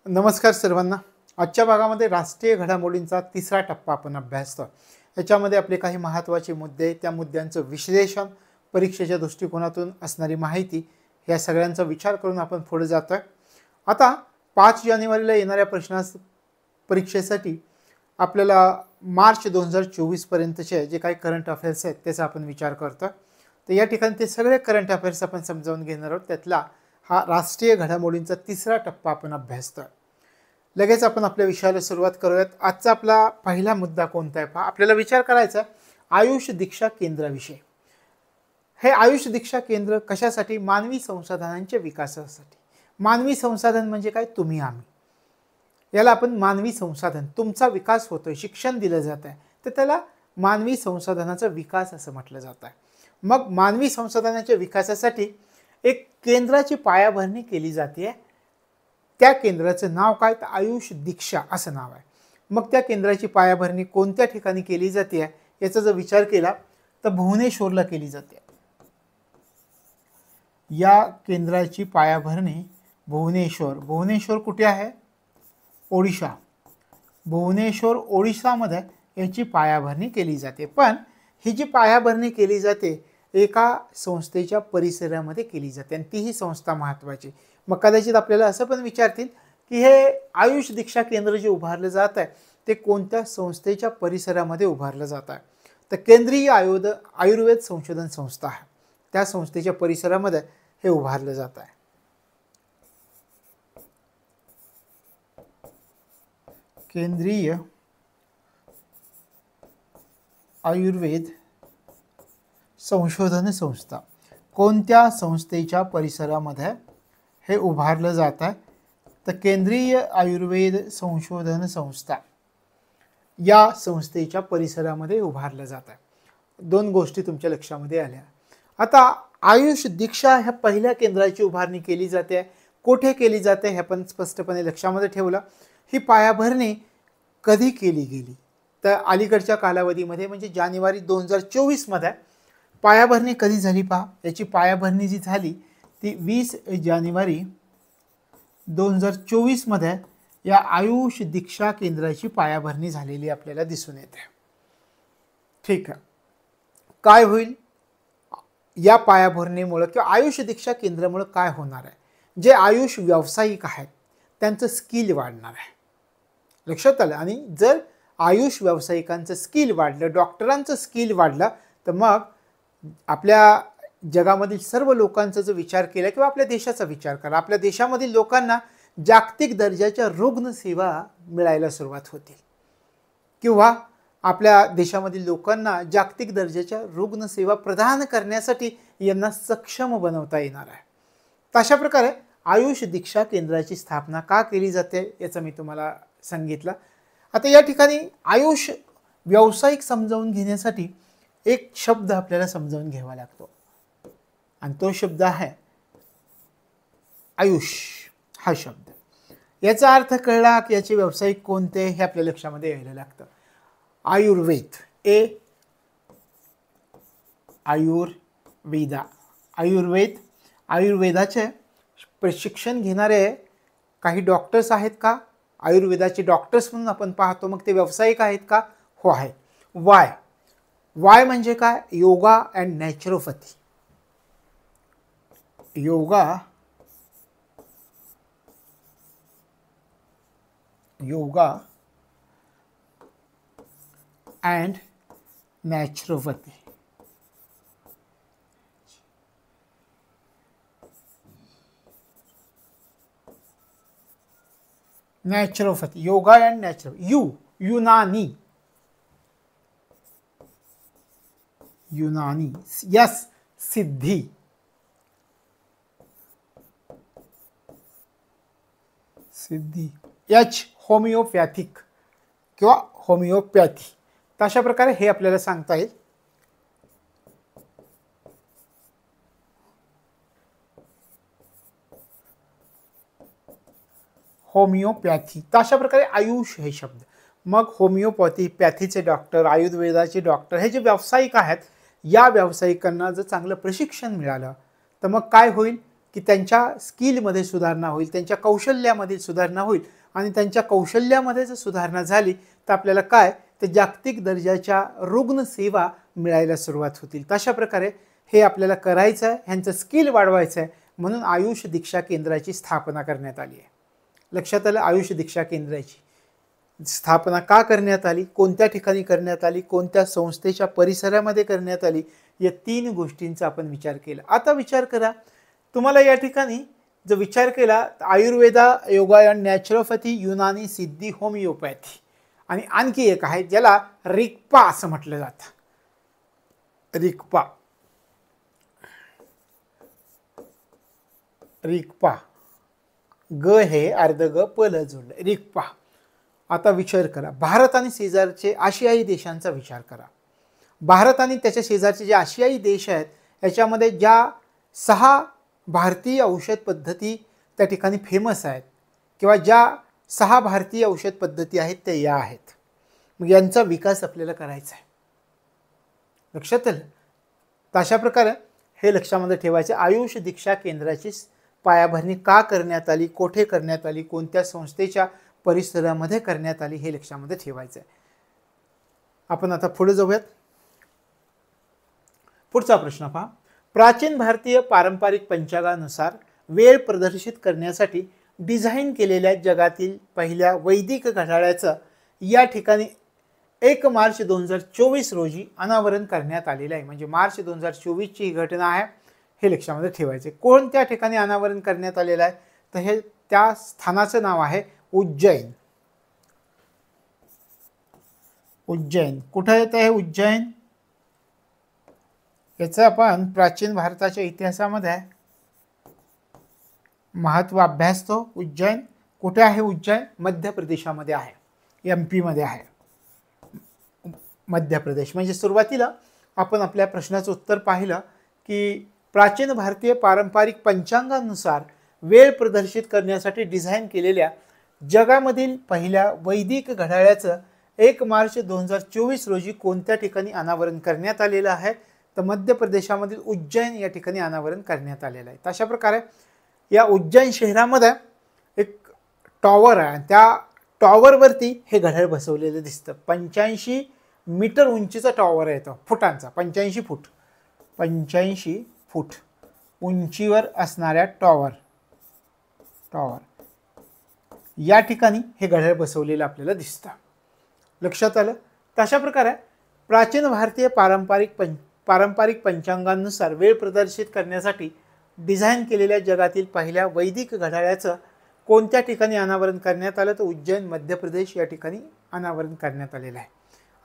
नमस्कार सर्वांना. आजच्या भागामध्ये राष्ट्रीय घडामोडींचा तिसरा टप्पा आपण अभ्यासतो. याच्यामध्ये आपले काही महत्त्वाचे मुद्दे, त्या मुद्द्यांचं विश्लेषण, परीक्षेच्या दृष्टिकोनातून असणारी माहिती, या सगळ्यांचा विचार करून आपण पुढे जातोय. आता 5 जानेवारीला येणाऱ्या परीक्षेसाठी आपल्याला मार्च 2024 पर्यंतचे जे काही करंट अफेअर्स आहेत त्याचा आपण विचार करतो. तर या ठिकाणी ते सगळे करंट अफेअर्स आपण समजावून घेणार आहोत. त्यातला हा राष्ट्रीय घडामोडींचा तिसरा टप्पा आपण अभ्यासतोय. लगेच आपण आपल्या विषयाला सुरुवात करूयात. आजचा आपला पहिला मुद्दा कोणता आहे पहा. आपल्याला विचार करायचा आयुष दीक्षा केंद्राविषयी. हे आयुष दीक्षा केंद्र कशासाठी? मानवी संसाधनांच्या विकासासाठी. मानवी संसाधन म्हणजे काय? तुम्ही आम्ही. याला आपण मानवी संसाधन, तुमचा विकास होतोय, शिक्षण दिलं जात आहे, तर त्याला मानवी संसाधनाचा विकास असं म्हटलं जात आहे. मग मानवी संसाधनाच्या विकासासाठी एक केंद्राची पायाभरणी केली जाते. त्या केंद्राचं नाव काय? तर आयुष दीक्षा असं नाव आहे. मग त्या केंद्राची पायाभरणी कोणत्या ठिकाणी केली जाते याचा जर विचार केला तर भुवनेश्वरला केली जाते. या केंद्राची पायाभरणी भुवनेश्वर कुठे आहे? ओडिशा. भुवनेश्वर ओडिशामध्ये याची पायाभरणी केली जाते. पण ही जी पायाभरणी केली जाते एका संस्थेच्या परिसरामध्ये केली जाते आणि तीही संस्था महत्त्वाची. मग कदाचित आपल्याला असं पण विचारतील की हे आयुष दीक्षा केंद्र जे उभारलं जात आहे ते कोणत्या संस्थेच्या परिसरामध्ये उभारलं जात आहे? तर केंद्रीय आयुर्वेद संशोधन संस्था आहे, त्या संस्थेच्या परिसरामध्ये हे उभारलं जात आहे. केंद्रीय आयुर्वेद संशोधन संस्था कोणत्या संस्थेच्या परिसरामध्ये हे उभारलं जात आहे? तर केंद्रीय आयुर्वेद संशोधन संस्था या संस्थेच्या परिसरामध्ये उभारलं जात आहे. दोन गोष्टी तुमच्या लक्षामध्ये आल्या. आता आयुष दीक्षा ह्या पहिल्या केंद्राची उभारणी केली जाते. कुठे केली जाते हे पण स्पष्टपणे लक्षामध्ये ठेवलं. ही पायाभरणी कधी केली गेली? तर अलीकडच्या कालावधीमध्ये म्हणजे जानेवारी 2024 मध्ये पायाभरणी कधी झाली पहा. याची पायाभरणी जी झाली ती 20 जानेवारी 2024 मध्ये या आयुष दीक्षा केंद्राची पायाभरणी झालेली आपल्याला दिसून येते. ठीक आहे. काय होईल या पायाभरणीमुळे किंवा आयुष दीक्षा केंद्रामुळे? काय होणार आहे? जे आयुष व्यावसायिक आहेत त्यांचं स्किल वाढणार आहे. लक्षात आलं? आणि जर आयुष व्यावसायिकांचं स्किल वाढलं, डॉक्टरांचं स्किल वाढलं, तर मग आपल्या जगामधील सर्व लोकांचा जो विचार केला किंवा आपल्या देशाचा विचार करा, आपल्या देशामधील लोकांना जागतिक दर्जाच्या रुग्णसेवा मिळायला सुरुवात होतील किंवा आपल्या देशामधील लोकांना जागतिक दर्जाच्या रुग्णसेवा प्रदान करण्यासाठी यांना सक्षम बनवता येणार आहे. अशा प्रकारे आयुष दीक्षा केंद्राची स्थापना का केली जाते याचं मी तुम्हाला सांगितलं. आता या ठिकाणी आयुष व्यावसायिक समजावून घेण्यासाठी एक शब्द आपल्याला समजावून घ्यावा लागतो आणि तो शब्द आहे आयुष. हा शब्द, याचा अर्थ कळला की याचे व्यावसायिक कोणते हे आपल्या लक्षामध्ये यायला लागतं. आयुर्वेद, आयुर्वेदाचे प्रशिक्षण घेणारे काही डॉक्टर्स आहेत का? आयुर्वेदाचे डॉक्टर्स म्हणून आपण पाहतो. मग ते व्यावसायिक आहेत का? हो आहे. वाय म्हणजे काय? Yoga and naturopathy. Yoga and naturopathy. Naturopathy, yoga and Unani. Yes, Siddhi. H, homeopathic किंवा होमिओपॅथी. तर अशा प्रकारे हे आपल्याला सांगता येईल. होमिओपॅथी. तर अशा प्रकारे आयुष हे शब्द. मग होमिओपॅथी, पॅथीचे डॉक्टर, आयुर्वेदाचे डॉक्टर हे जे व्यावसायिक आहेत, या व्यावसायिकांना जर चांगलं प्रशिक्षण मिळालं तर मग काय होईल? की त्यांच्या स्किलमध्ये सुधारणा होईल, त्यांच्या कौशल्यामध्ये सुधारणा होईल आणि त्यांच्या कौशल्यामध्ये जर सुधारणा झाली तर आपल्याला काय तर जागतिक दर्जाच्या रुग्णसेवा मिळायला सुरुवात होतील. तशा प्रकारे हे आपल्याला करायचं आहे, ह्यांचं स्किल वाढवायचं आहे, म्हणून आयुष दीक्षा केंद्राची स्थापना करण्यात आली आहे. लक्षात आलं, आयुष दीक्षा केंद्राची स्थापना का करण्यात आली, कोणत्या ठिकाणी करण्यात आली, कोणत्या संस्थेच्या परिसरामध्ये करण्यात आली, या 3 गोष्टींचा आपण विचार केला. आता विचार करा, तुम्हाला या ठिकाणी जर विचार केला तर आयुर्वेदा, योगायन, नॅचरोपॅथी, युनानी, सिद्धी, होमिओपॅथी आणि आणखी एक आहे ज्याला रिक्पा असं म्हटलं जातं. रिक्पा, रिक्पा, ग हे अर्ध ग पल जोडलं, रिक्पा. आता विचार करा, भारत आणि शेजारचे आशियाई देशांचा विचार करा. भारत आणि त्याच्या शेजारचे जे आशियाई देश आहेत याच्यामध्ये ज्या 6 भारतीय औषध पद्धती त्या ठिकाणी फेमस आहेत किंवा ज्या 6 भारतीय औषध पद्धती आहेत त्या या आहेत. मग यांचा विकास आपल्याला करायचा आहे. लक्षात आलं. तर अशा प्रकारे हे लक्षामध्ये ठेवायचे. आयुष दीक्षा केंद्राची पायाभरणी का करण्यात आली, कोठे करण्यात आली, कोणत्या संस्थेच्या परिसरामध्ये करण्यात आली हे लक्षामध्ये ठेवायचं आहे. आपण आता पुढे जाऊयात. पुढचा प्रश्न पहा. प्राचीन भारतीय पारंपरिक पंचांगानुसार वेळ प्रदर्शित करण्यासाठी डिझाईन केलेल्या जगातील पहिल्या वैदिक घड्याळाचं या ठिकाणी 1 मार्च 2024 रोजी अनावरण करण्यात आलेलं आहे. म्हणजे मार्च 2024 ची ही घटना आहे, हे लक्षामध्ये ठेवायचे. कोणत्या ठिकाणी अनावरण करण्यात आलेलं आहे तर हे त्या स्थानाचं नाव आहे उज्जैन. उज्जैन कुठे येतं हे उज्जैन? याचं आपण प्राचीन भारताच्या इतिहासामध्ये महत्व अभ्यासतो. उज्जैन कुठे आहे? उज्जैन मध्य प्रदेशामध्ये आहे, MP मध्ये आहे. मध्य प्रदेश म्हणजे सुरुवातीला आपण आपल्या प्रश्नाचं उत्तर पाहिलं की प्राचीन भारतीय पारंपरिक पंचांगानुसार वेळ प्रदर्शित करण्यासाठी डिझाईन केलेल्या जगामधील पहिल्या वैदिक घड्याळाचं 1 मार्च 2024 रोजी कोणत्या ठिकाणी अनावरण करण्यात आलेलं आहे तर मध्य प्रदेशामधील उज्जैन या ठिकाणी अनावरण करण्यात आलेलं आहे. अशा प्रकारे या उज्जैन शहरामध्ये एक टॉवर आहे, त्या टॉवरवरती हे घड्याळ बसवलेलं दिसतं. 85 मीटर उंचीचा टॉवर आहे तो, फुटांचा, 85 फूट, 85 फूट उंचीवर असणाऱ्या टॉवर या ठिकाणी हे घड्याळ बसवलेलं आपल्याला दिसतं. लक्षात आलं. तशा प्रकारे प्राचीन भारतीय पारंपरिक पंचांगानुसार वेळ प्रदर्शित करण्यासाठी डिझाईन केलेल्या जगातील पहिल्या वैदिक घड्याळाचं कोणत्या ठिकाणी अनावरण करण्यात आलं तर उज्जैन मध्य प्रदेश या ठिकाणी अनावरण करण्यात आलेलं आहे.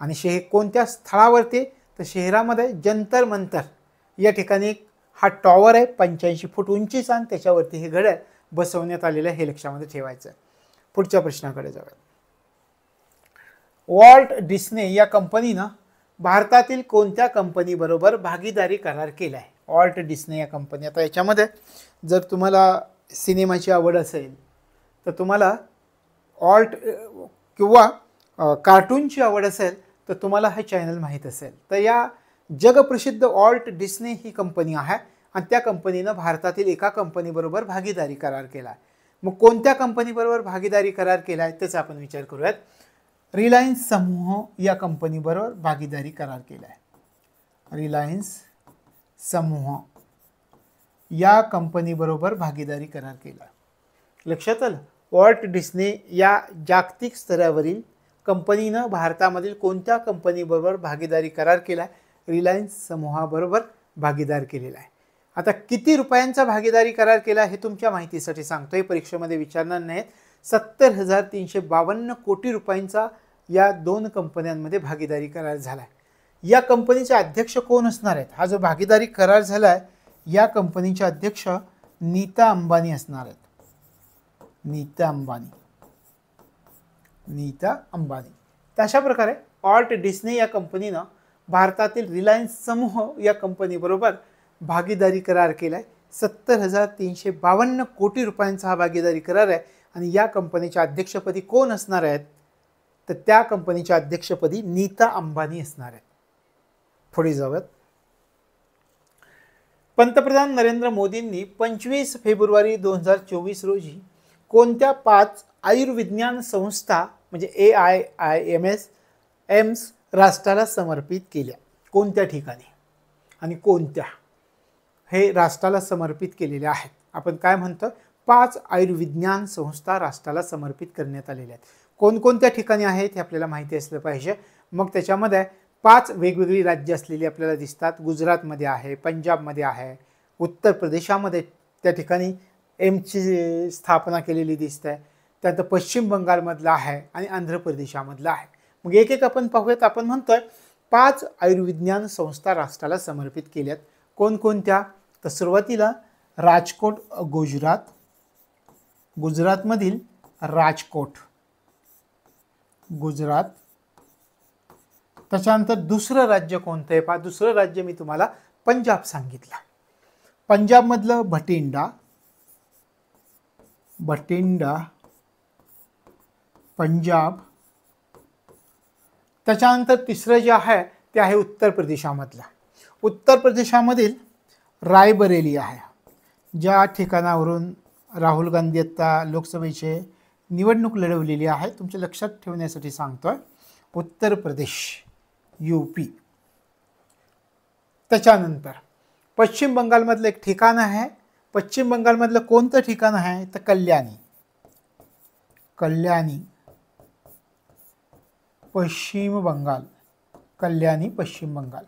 आणि कोणत्या स्थळावरती तर शहरामध्ये जंतर मंतर या ठिकाणी हा टॉवर आहे 85 फूट उंचीचा आणि त्याच्यावरती हे घड्याळ बसवण्यात आलेलं आहे, हे लक्षामध्ये ठेवायचं आहे. पुढच्या प्रश्नाकडे जाऊया. वॉल्ट डिस्ने या कंपनीनं भारतातील कोणत्या कंपनीबरोबर भागीदारी करार केला आहे? वॉल्ट डिस्ने या कंपनी. आता याच्यामध्ये जर तुम्हाला सिनेमाची आवड असेल तर तुम्हाला किंवा कार्टूनची आवड असेल तर तुम्हाला हे चॅनल माहीत असेल. तर या जगप्रसिद्ध वॉल्ट डिस्ने ही कंपनी आहे आणि त्या कंपनीनं भारतातील एका कंपनीबरोबर भागीदारी करार केला आहे. मग कोणत्या कंपनीबरोबर भागीदारी करार केला आहे त्याचा आपण विचार करूयात. रिलायन्स समूह या कंपनीबरोबर भागीदारी करार केला आहे. रिलायन्स समूह या कंपनीबरोबर भागीदारी करार केला. लक्षात आलं. वॉल्ट डिस्ने या जागतिक स्तरावरील कंपनीनं भारतामधील कोणत्या कंपनीबरोबर भागीदारी करार केला आहे? रिलायन्स समूहाबरोबर भागीदार केलेला आहे. आता किती रुपयांचा भागीदारी करार केला हे तुमच्या माहितीसाठी सांगतोय, परीक्षेमध्ये विचारणार नाहीत. 70,352 कोटी रुपयांचा या 2 कंपन्यांमध्ये भागीदारी करार झाला आहे. या कंपनीचे अध्यक्ष कोण असणार आहेत? हा जो भागीदारी करार झाला आहे या कंपनीचे अध्यक्ष नीता अंबानी असणार आहेत. नीता अंबानी. तशा प्रकारे वॉल्ट डिस्ने या कंपनीनं भारतातील रिलायन्स समूह या कंपनीबरोबर भागीदारी करार केला आहे. 70,352 कोटी रुपयांचा हा भागीदारी करार आहे. आणि या कंपनीच्या अध्यक्षपदी कोण असणार आहेत तर त्या कंपनीच्या अध्यक्षपदी नीता अंबानी असणार आहेत. पुढे जाऊयात. पंतप्रधान नरेंद्र मोदींनी 25 फेब्रुवारी 2024 रोजी कोणत्या 5 आयुर्विज्ञान संस्था म्हणजे AIIMS राष्ट्राला समर्पित केल्या? कोणत्या ठिकाणी आणि कोणत्या हे राष्ट्राला समर्पित केलेल्या आहेत? आपण काय म्हणतो, 5 आयुर्विज्ञान संस्था राष्ट्राला समर्पित करण्यात आलेल्या आहेत. कोणकोणत्या ठिकाणी आहेत हे आपल्याला माहिती असलं पाहिजे. मग त्याच्यामध्ये 5 वेगवेगळी राज्य असलेली आपल्याला दिसतात. गुजरातमध्ये आहे, पंजाबमध्ये आहे, उत्तर प्रदेशामध्ये त्या ठिकाणी एम्सची स्थापना केलेली दिसते आहे, त्यानंतर पश्चिम बंगालमधला आहे आणि आंध्र प्रदेशामधला आहे. मग एक एक आपण पाहूयात. आपण म्हणतोय 5 आयुर्विज्ञान संस्था राष्ट्राला समर्पित केल्यात. कोणकोणत्या? तर सुरुवातीला राजकोट, गुजरातमधील राजकोट, गुजरात. त्याच्यानंतर दुसरं राज्य कोणतं आहे पहा, दुसरं राज्य मी तुम्हाला पंजाब सांगितलं. पंजाबमधलं भटिंडा, पंजाब. त्याच्यानंतर तिसरं जे आहे ते आहे उत्तर प्रदेशामधलं. उत्तर प्रदेशामधील रायबरेली आहे, ज्या ठिकाणावरून राहुल गांधी आता लोकसभेचे निवडणूक लढवलेली आहे. तुमच्या लक्षात ठेवण्यासाठी सांगतोय, उत्तर प्रदेश, UP. त्याच्यानंतर पश्चिम बंगालमधलं एक ठिकाण आहे. पश्चिम बंगालमधलं कोणतं ठिकाण आहे तर कल्याणी, पश्चिम बंगाल, कल्याणी, पश्चिम बंगाल.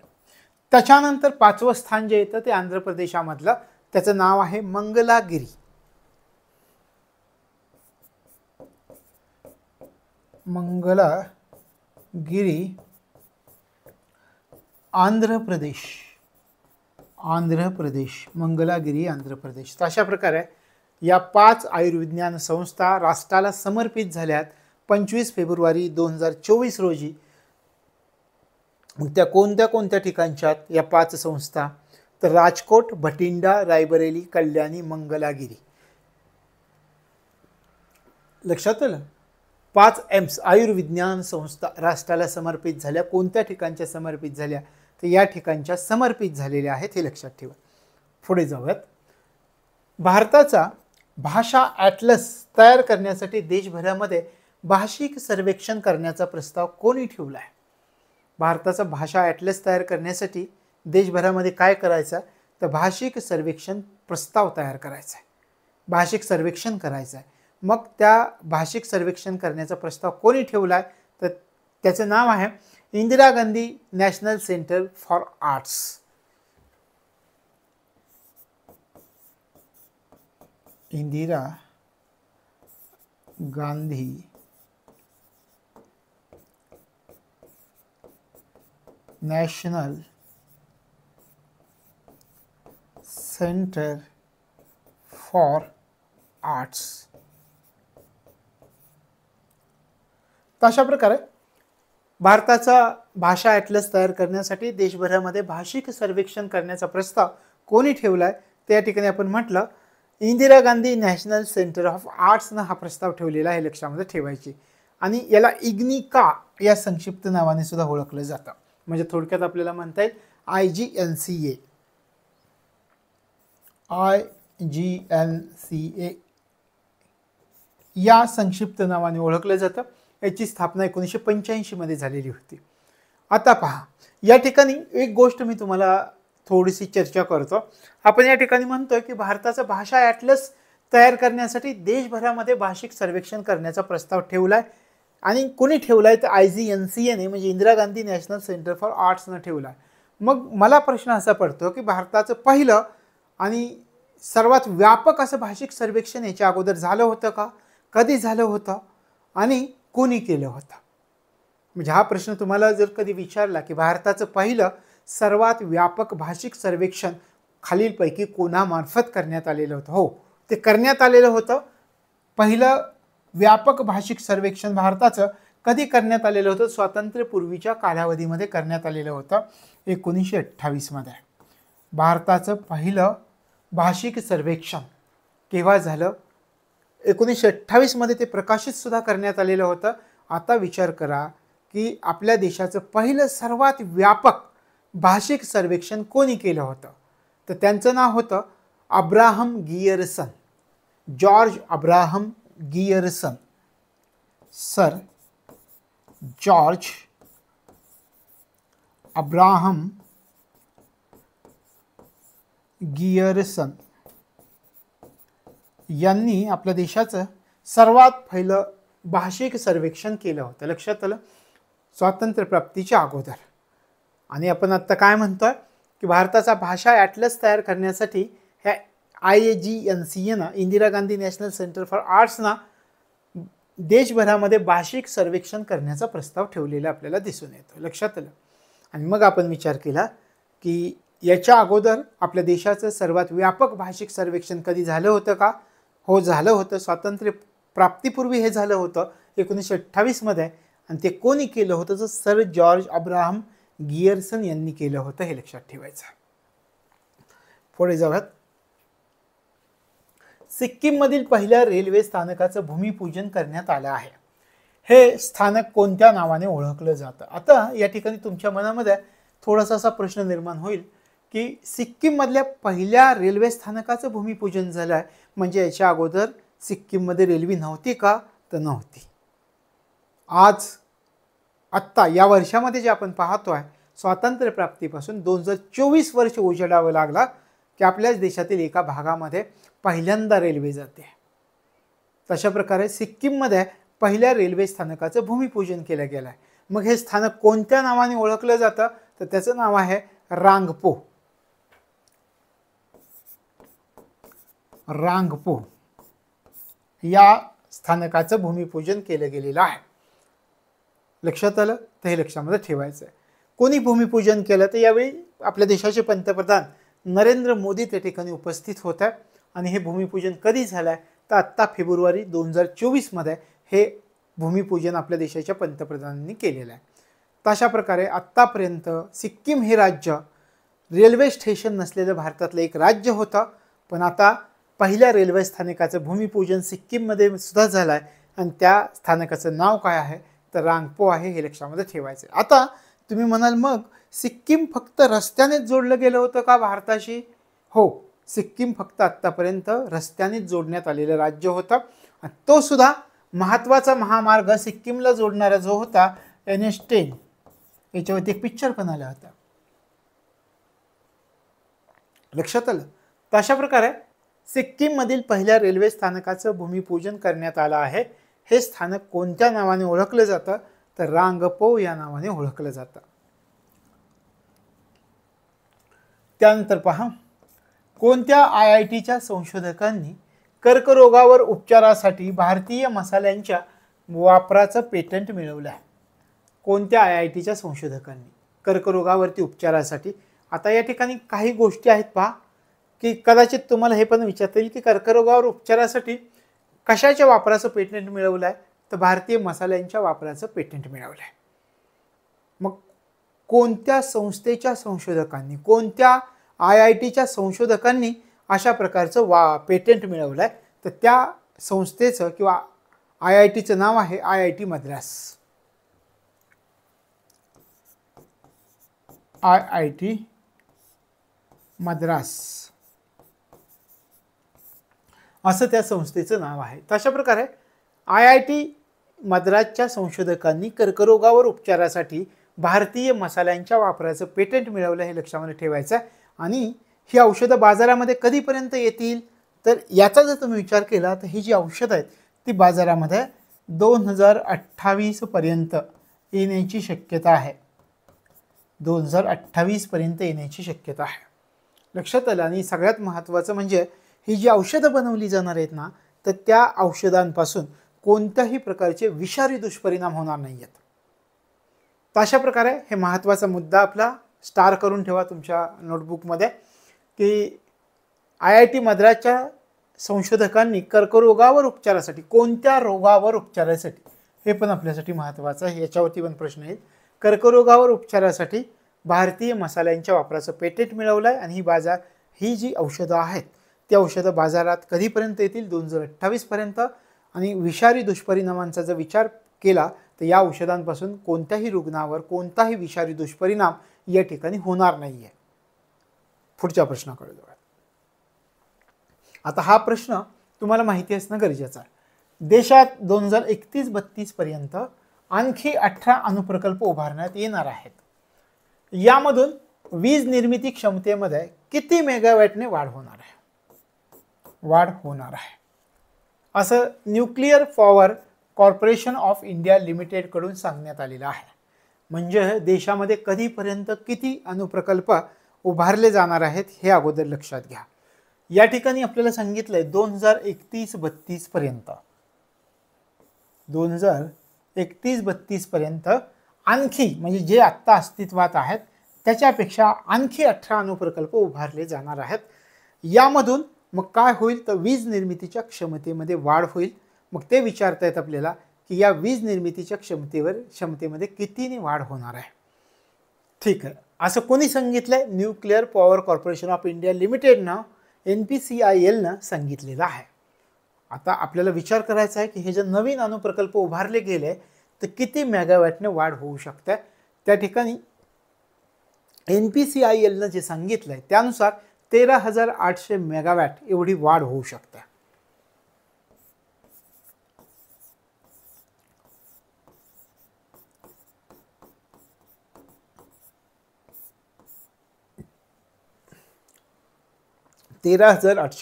त्याच्यानंतर 5वं स्थान जे येतं ते आंध्र प्रदेशामधलं, त्याचं नाव आहे मंगलागिरी. आंध्र प्रदेश, मंगलागिरी, आंध्र प्रदेश. तर अशा प्रकारे या 5 आयुर्विज्ञान संस्था राष्ट्राला समर्पित झाल्यात 25 फेब्रुवारी 2024 रोजी. त्या कोणत्या ठिकाणच्या या 5 संस्था? तर राजकोट, भटिंडा, रायबरेली, कल्याणी, मंगलागिरी. लक्षात आलं? 5 एम्स आयुर्विज्ञान संस्था राष्ट्राला समर्पित झाल्या. कोणत्या ठिकाणच्या समर्पित झाल्या? तर या ठिकाणच्या समर्पित झालेल्या आहेत, हे लक्षात ठेवा. पुढे जाऊयात. भारताचा भाषा ॲटलस तयार करण्यासाठी देशभरामध्ये भाषिक सर्वेक्षण करण्याचा प्रस्ताव कोणी ठेवला आहे? भारताचा भाषा ॲटलस तयार करण्यासाठी देशभरामध्ये काय करायचं तर भाषिक सर्वेक्षण प्रस्ताव तयार करायचा आहे, भाषिक सर्वेक्षण करायचं आहे. मग त्या भाषिक सर्वेक्षण करण्याचा प्रस्ताव कोणी ठेवला आहे तर त्याचं नाव आहे Indira Gandhi national centre for arts. Indira Gandhi national centre for arts. अशा प्रकारे भारताचा भाषा ॲटलस तयार करण्यासाठी देशभरामध्ये भाषिक सर्वेक्षण करण्याचा प्रस्ताव कोणी ठेवलाय त्या या ठिकाणी आपण म्हटलं Indira Gandhi national centre of आर्ट्सनं हा प्रस्ताव ठेवलेला आहे, लक्षामध्ये ठेवायची. आणि याला इग्निका या संक्षिप्त नावाने सुद्धा ओळखलं जातं. म्हणजे थोडक्यात आपल्याला म्हणता येईल IGNCA या संक्षिप्त नावाने ओळखलं जातं. याची स्थापना 1985 मध्ये झालेली होती. आता पहा, या ठिकाणी एक गोष्ट मी तुम्हाला थोडीशी चर्चा करतो. आपण या ठिकाणी म्हणतोय की भारताचा भाषा ॲटलस तयार करण्यासाठी देशभरामध्ये भाषिक सर्वेक्षण करण्याचा प्रस्ताव ठेवलाय. आणि कोणी ठेवलाय तर IGNCA ने म्हणजे Indira Gandhi national centre for आर्ट्सनं ठेवलाय. मग मला प्रश्न असा पडतो की भारताचं पहिलं आणि सर्वात व्यापक असं भाषिक सर्वेक्षण याच्या अगोदर झालं होतं का, कधी झालं होतं आणि कोणी केलं होतं? म्हणजे हा प्रश्न तुम्हाला जर कधी विचारला की भारताचं पहिलं सर्वात व्यापक भाषिक सर्वेक्षण खालीलपैकी कोणामार्फत करण्यात आलेलं होतं? हो, ते करण्यात आलेलं होतं. पहिलं व्यापक भाषिक सर्वेक्षण भारताचं कधी करण्यात आलेलं होतं? स्वातंत्र्यपूर्वीच्या कालावधीमध्ये करण्यात आलेलं होतं 1928 मध्ये. भारताचं पहिलं भाषिक सर्वेक्षण केव्हा झालं? 1928 मध्ये ते प्रकाशित सुद्धा करण्यात आलेलं होतं. आता विचार करा की आपल्या देशाचं पहिलं सर्वात व्यापक भाषिक सर्वेक्षण कोणी केलं होतं? तर त्यांचं नाव होतं Abraham Gierson, George Abraham Gierson, sir George Abraham Gierson यांनी आपल्या देशाचं सर्वात पहिलं भाषिक सर्वेक्षण केलं होतं. लक्षात आलं? स्वातंत्र्यप्राप्तीच्या अगोदर. आणि आपण आत्ता काय म्हणतोय की भारताचा भाषा ॲटलस तयार करण्यासाठी ह्या IAGNCA Indira Gandhi national centre for आर्ट्सना देशभरामध्ये भाषिक सर्वेक्षण करण्याचा प्रस्ताव ठेवलेला आपल्याला दिसून येतो. लक्षात आलं? आणि मग आपण विचार केला की याच्या अगोदर आपल्या देशाचं सर्वात व्यापक भाषिक सर्वेक्षण कधी झालं होतं का? हो, झालं होतं. स्वातंत्र्य प्राप्तीपूर्वी हे झालं होतं 1928 मध्ये. आणि ते कोणी केलं होतं? तर सर जॉर्ज अब्राहम गियर्सन यांनी केलं होतं. हे लक्षात ठेवायचं. पुढे जाऊयात. सिक्कीममधील पहिल्या रेल्वे स्थानकाचं भूमिपूजन करण्यात आलं आहे. हे स्थानक कोणत्या नावाने ओळखलं जातं? आता या ठिकाणी तुमच्या मनामध्ये थोडासा असा प्रश्न निर्माण होईल की सिक्कीममधल्या पहिल्या रेल्वे स्थानकाचं भूमिपूजन झालं आहे, म्हणजे याच्या अगोदर सिक्कीममध्ये रेल्वे नव्हती का? तर नव्हती. आज आत्ता या वर्षामध्ये जे आपण पाहतोय, स्वातंत्र्यप्राप्तीपासून 2024 वर्ष उजेडावं लागला की आपल्याच देशातील एका भागामध्ये पहिल्यांदा रेल्वे जाते. तशा प्रकारे सिक्कीममध्ये पहिल्या रेल्वे स्थानकाचं भूमिपूजन केलं गेलं आहे. मग हे स्थानक कोणत्या नावाने ओळखलं जातं? तर त्याचं नाव आहे रांगपो. रांगपो या स्थानकाचं भूमिपूजन केलं गेलेलं आहे. लक्षात आलं? तर हे लक्षामध्ये ठेवायचं आहे. कोणी भूमिपूजन केलं? तर यावेळी आपल्या देशाचे पंतप्रधान नरेंद्र मोदी त्या ठिकाणी उपस्थित होते. आणि हे भूमिपूजन कधी झालं आहे? तर आत्ता फेब्रुवारी 2024 मध्ये हे भूमिपूजन आपल्या देशाच्या पंतप्रधानांनी केलेलं आहे. तशा प्रकारे आत्तापर्यंत सिक्कीम हे राज्य रेल्वे स्टेशन नसलेलं भारतातलं एक राज्य होतं. पण आता पहिल्या रेल्वे स्थानकाचं भूमिपूजन सिक्कीममध्ये सुद्धा झालं आहे. आणि त्या स्थानकाचं नाव काय आहे? तर रांगपो आहे. हे लक्षामध्ये ठेवायचं आहे. आता तुम्ही म्हणाल, मग सिक्कीम फक्त रस्त्यानेच जोडलं गेलं होतं का भारताशी? हो, सिक्कीम फक्त आत्तापर्यंत रस्त्यानेच जोडण्यात आलेलं राज्य होतं. आणि तो सुद्धा महत्त्वाचा महामार्ग सिक्कीमला जोडणारा जो होता NH10, याच्यावरती एक पिक्चर पण आला होता. लक्षात आलं? तर अशा प्रकारे सिक्कीममधील पहिल्या रेल्वे स्थानकाचं भूमिपूजन करण्यात आलं आहे. हे स्थानक कोणत्या नावाने ओळखलं जातं? तर रांगपो या नावाने ओळखलं जातं. त्यानंतर पहा, कोणत्या IITच्या संशोधकांनी कर्करोगावर उपचारासाठी भारतीय मसाल्यांच्या वापराचं पेटंट मिळवलं आहे? कोणत्या IITच्या संशोधकांनी कर्करोगावरती उपचारासाठी? आता या ठिकाणी काही गोष्टी आहेत पहा, की कदाचित तुम्हाला हे पण विचारता येईल की कर्करोगावर उपचारासाठी कशाच्या वापराचं पेटंट मिळवलं आहे? तर भारतीय मसाल्यांच्या वापराचं पेटंट मिळवलं आहे. मग कोणत्या संस्थेच्या संशोधकांनी, कोणत्या IITच्या संशोधकांनी अशा प्रकारचं पेटंट मिळवलं आहे? तर त्या संस्थेचं किंवा IITचं नाव आहे IIT मद्रास. IIT मद्रास असं त्या संस्थेचं नाव आहे. तशा प्रकारे IIT मद्रासच्या संशोधकांनी कर्करोगावर उपचारासाठी भारतीय मसाल्यांच्या वापराचं पेटंट मिळवलं. हे लक्षामध्ये ठेवायचं आहे. आणि ही औषधं बाजारामध्ये कधीपर्यंत येतील? तर याचा जर तुम्ही विचार केला तर ही जी औषधं आहेत ती बाजारामध्ये 2028 पर्यंत येण्याची शक्यता आहे. 2028 पर्यंत येण्याची शक्यता आहे. लक्षात आलं? आणि सगळ्यात महत्त्वाचं म्हणजे ही जी औषधं बनवली जाणार आहेत ना, तर त्या औषधांपासून कोणत्याही प्रकारचे विषारी दुष्परिणाम होणार नाही आहेत. तर अशा प्रकारे हे महत्त्वाचा मुद्दा आपला स्टार करून ठेवा तुमच्या नोटबुकमध्ये, की IIT मद्रासच्या संशोधकांनी कर्करोगावर उपचारासाठी, कोणत्या रोगावर उपचारासाठी, हे पण आपल्यासाठी महत्त्वाचं आहे. याच्यावरती पण प्रश्न येईल. कर्करोगावर उपचारासाठी भारतीय मसाल्यांच्या वापराचं पेटंट मिळवलं आहे. आणि ही जी औषधं आहेत ती औषधं बाजारात कधीपर्यंत येतील? 2028 पर्यंत. आणि विषारी दुष्परिणामांचा जर विचार केला तर या औषधांपासून कोणत्याही रुग्णावर कोणताही विषारी दुष्परिणाम या ठिकाणी होणार नाही आहे. पुढच्या प्रश्नाकडे जाऊ. आता हा प्रश्न तुम्हाला माहिती असणं गरजेचं आहे. देशात 2031-32 पर्यंत आणखी 18 अणुप्रकल्प उभारण्यात येणार आहेत. यामधून वीज निर्मिती क्षमतेमध्ये किती मेगावॅटने वाढ होणार आहे असं nuclear power corporation of India limited कडून सांगण्यात आलेलं आहे. म्हणजे देशामध्ये कधीपर्यंत किती अणुप्रकल्प उभारले जाणार आहेत हे अगोदर लक्षात घ्या. या ठिकाणी आपल्याला सांगितलंय 2031-32 पर्यंत 2031-32 पर्यंत आणखी म्हणजे जे आत्ता अस्तित्वात आहेत त्याच्यापेक्षा आणखी 18 अणुप्रकल्प उभारले जाणार आहेत. यामधून मग काय होईल तर वीज निर्मितीच्या क्षमतेमध्ये वाढ होईल. मग ते विचारतायत आपल्याला की या वीज निर्मितीच्या क्षमतेमध्ये कितीने वाढ होणार आहे. ठीक आहे, असं कोणी सांगितलंय? Nuclear power corporation of India लिमिटेडनं NPCILनं सांगितलेलं आहे. आता आपल्याला विचार करायचा आहे की हे जे नवीन अणुप्रकल्प उभारले गेले तर किती मेगावॅटने वाढ होऊ शकते. त्या ठिकाणी NPCILनं जे सांगितलंय त्यानुसार 13,800 मेगावॅट एवढी वाढ होऊ शकते.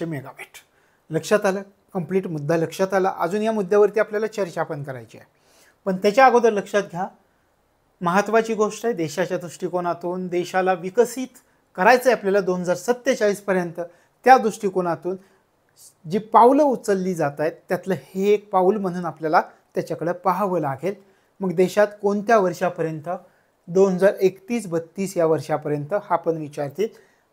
मेगावॅट लक्षात आलं. कंप्लीट मुद्दा लक्षात आला. अजून या मुद्द्यावरती आपल्याला चर्चा पण करायची आहे. पण त्याच्या अगोदर लक्षात घ्या, महत्त्वाची गोष्ट आहे देशाच्या दृष्टिकोनातून देशाला विकसित करायचं आहे आपल्याला 2047 पर्यंत. त्या दृष्टिकोनातून जी पावलं उचलली जात आहेत त्यातलं हे एक पाऊल म्हणून आपल्याला त्याच्याकडे पाहावं लागेल. मग देशात कोणत्या वर्षापर्यंत 2031-32 या वर्षापर्यंत हा पण विचारतील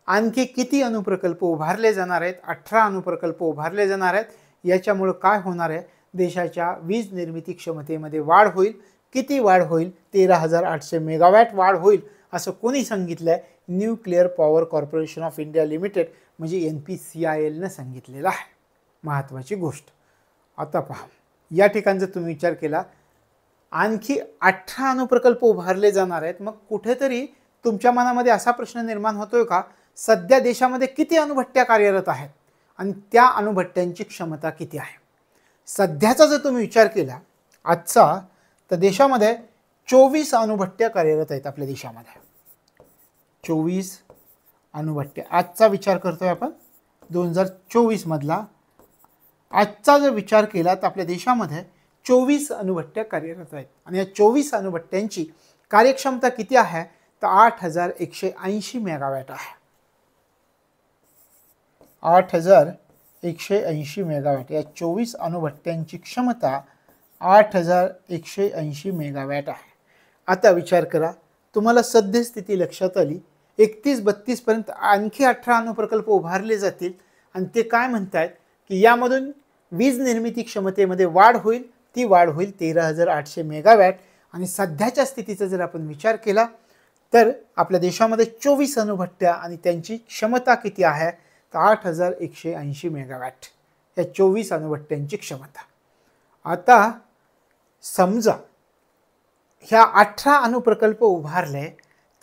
आणखी किती अणुप्रकल्प उभारले जाणार आहेत. 18 अणुप्रकल्प उभारले जाणार आहेत. याच्यामुळं काय होणार आहे, देशाच्या वीज निर्मिती क्षमतेमध्ये वाढ होईल. किती वाढ होईल? 13,800 मेगावॅट वाढ होईल असं कोणी सांगितलंय? Nuclear power corporation of India limited म्हणजे NPCILनं सांगितलेलं आहे. महत्त्वाची गोष्ट. आता पहा, या ठिकाणी जर तुम्ही विचार केला आणखी 18 अणुप्रकल्प उभारले जाणार आहेत, मग कुठेतरी तुमच्या मनामध्ये असा प्रश्न निर्माण होतोय का, सध्या देशामध्ये किती अणुभट्ट्या कार्यरत आहेत आणि त्या अणुभट्ट्यांची क्षमता किती आहे? सध्याचा जर तुम्ही विचार केला आजचा, तर देशामध्ये 24 अणुभट्ट्या कार्यरत आहेत. आपल्या देशामध्ये 24 अणुभट्ट्या. आजचा विचार करतोय आपण 2024 मधला. आजचा जर विचार केला तर आपल्या देशामध्ये 24 अणुभट्ट्या कार्यरत आहेत आणि या 24 अणुभट्ट्यांची कार्यक्षमता किती आहे तर 8,180 मेगावॅट आहे. 8,180 मेगावॅट. या 24 अणुभट्ट्यांची क्षमता 8,180 मेगावॅट आहे. आता विचार करा, तुम्हाला सद्यस्थिती लक्षात आली. 31-32 पर्यंत आणखी 18 अणुप्रकल्प उभारले जातील आणि ते काय म्हणतात की यामधून वीज निर्मिती क्षमतेमध्ये वाढ होईल. ती वाढ होईल 13,800 मेगावॅट. आणि सध्याच्या स्थितीचा जर आपण विचार केला तर आपल्या देशामध्ये 24 अणुभट्ट्या आणि त्यांची क्षमता किती आहे तर 8,180 मेगावॅट. या 24 अणुभट्ट्यांची क्षमता. आता समजा ह्या 18 अणुप्रकल्प उभारले,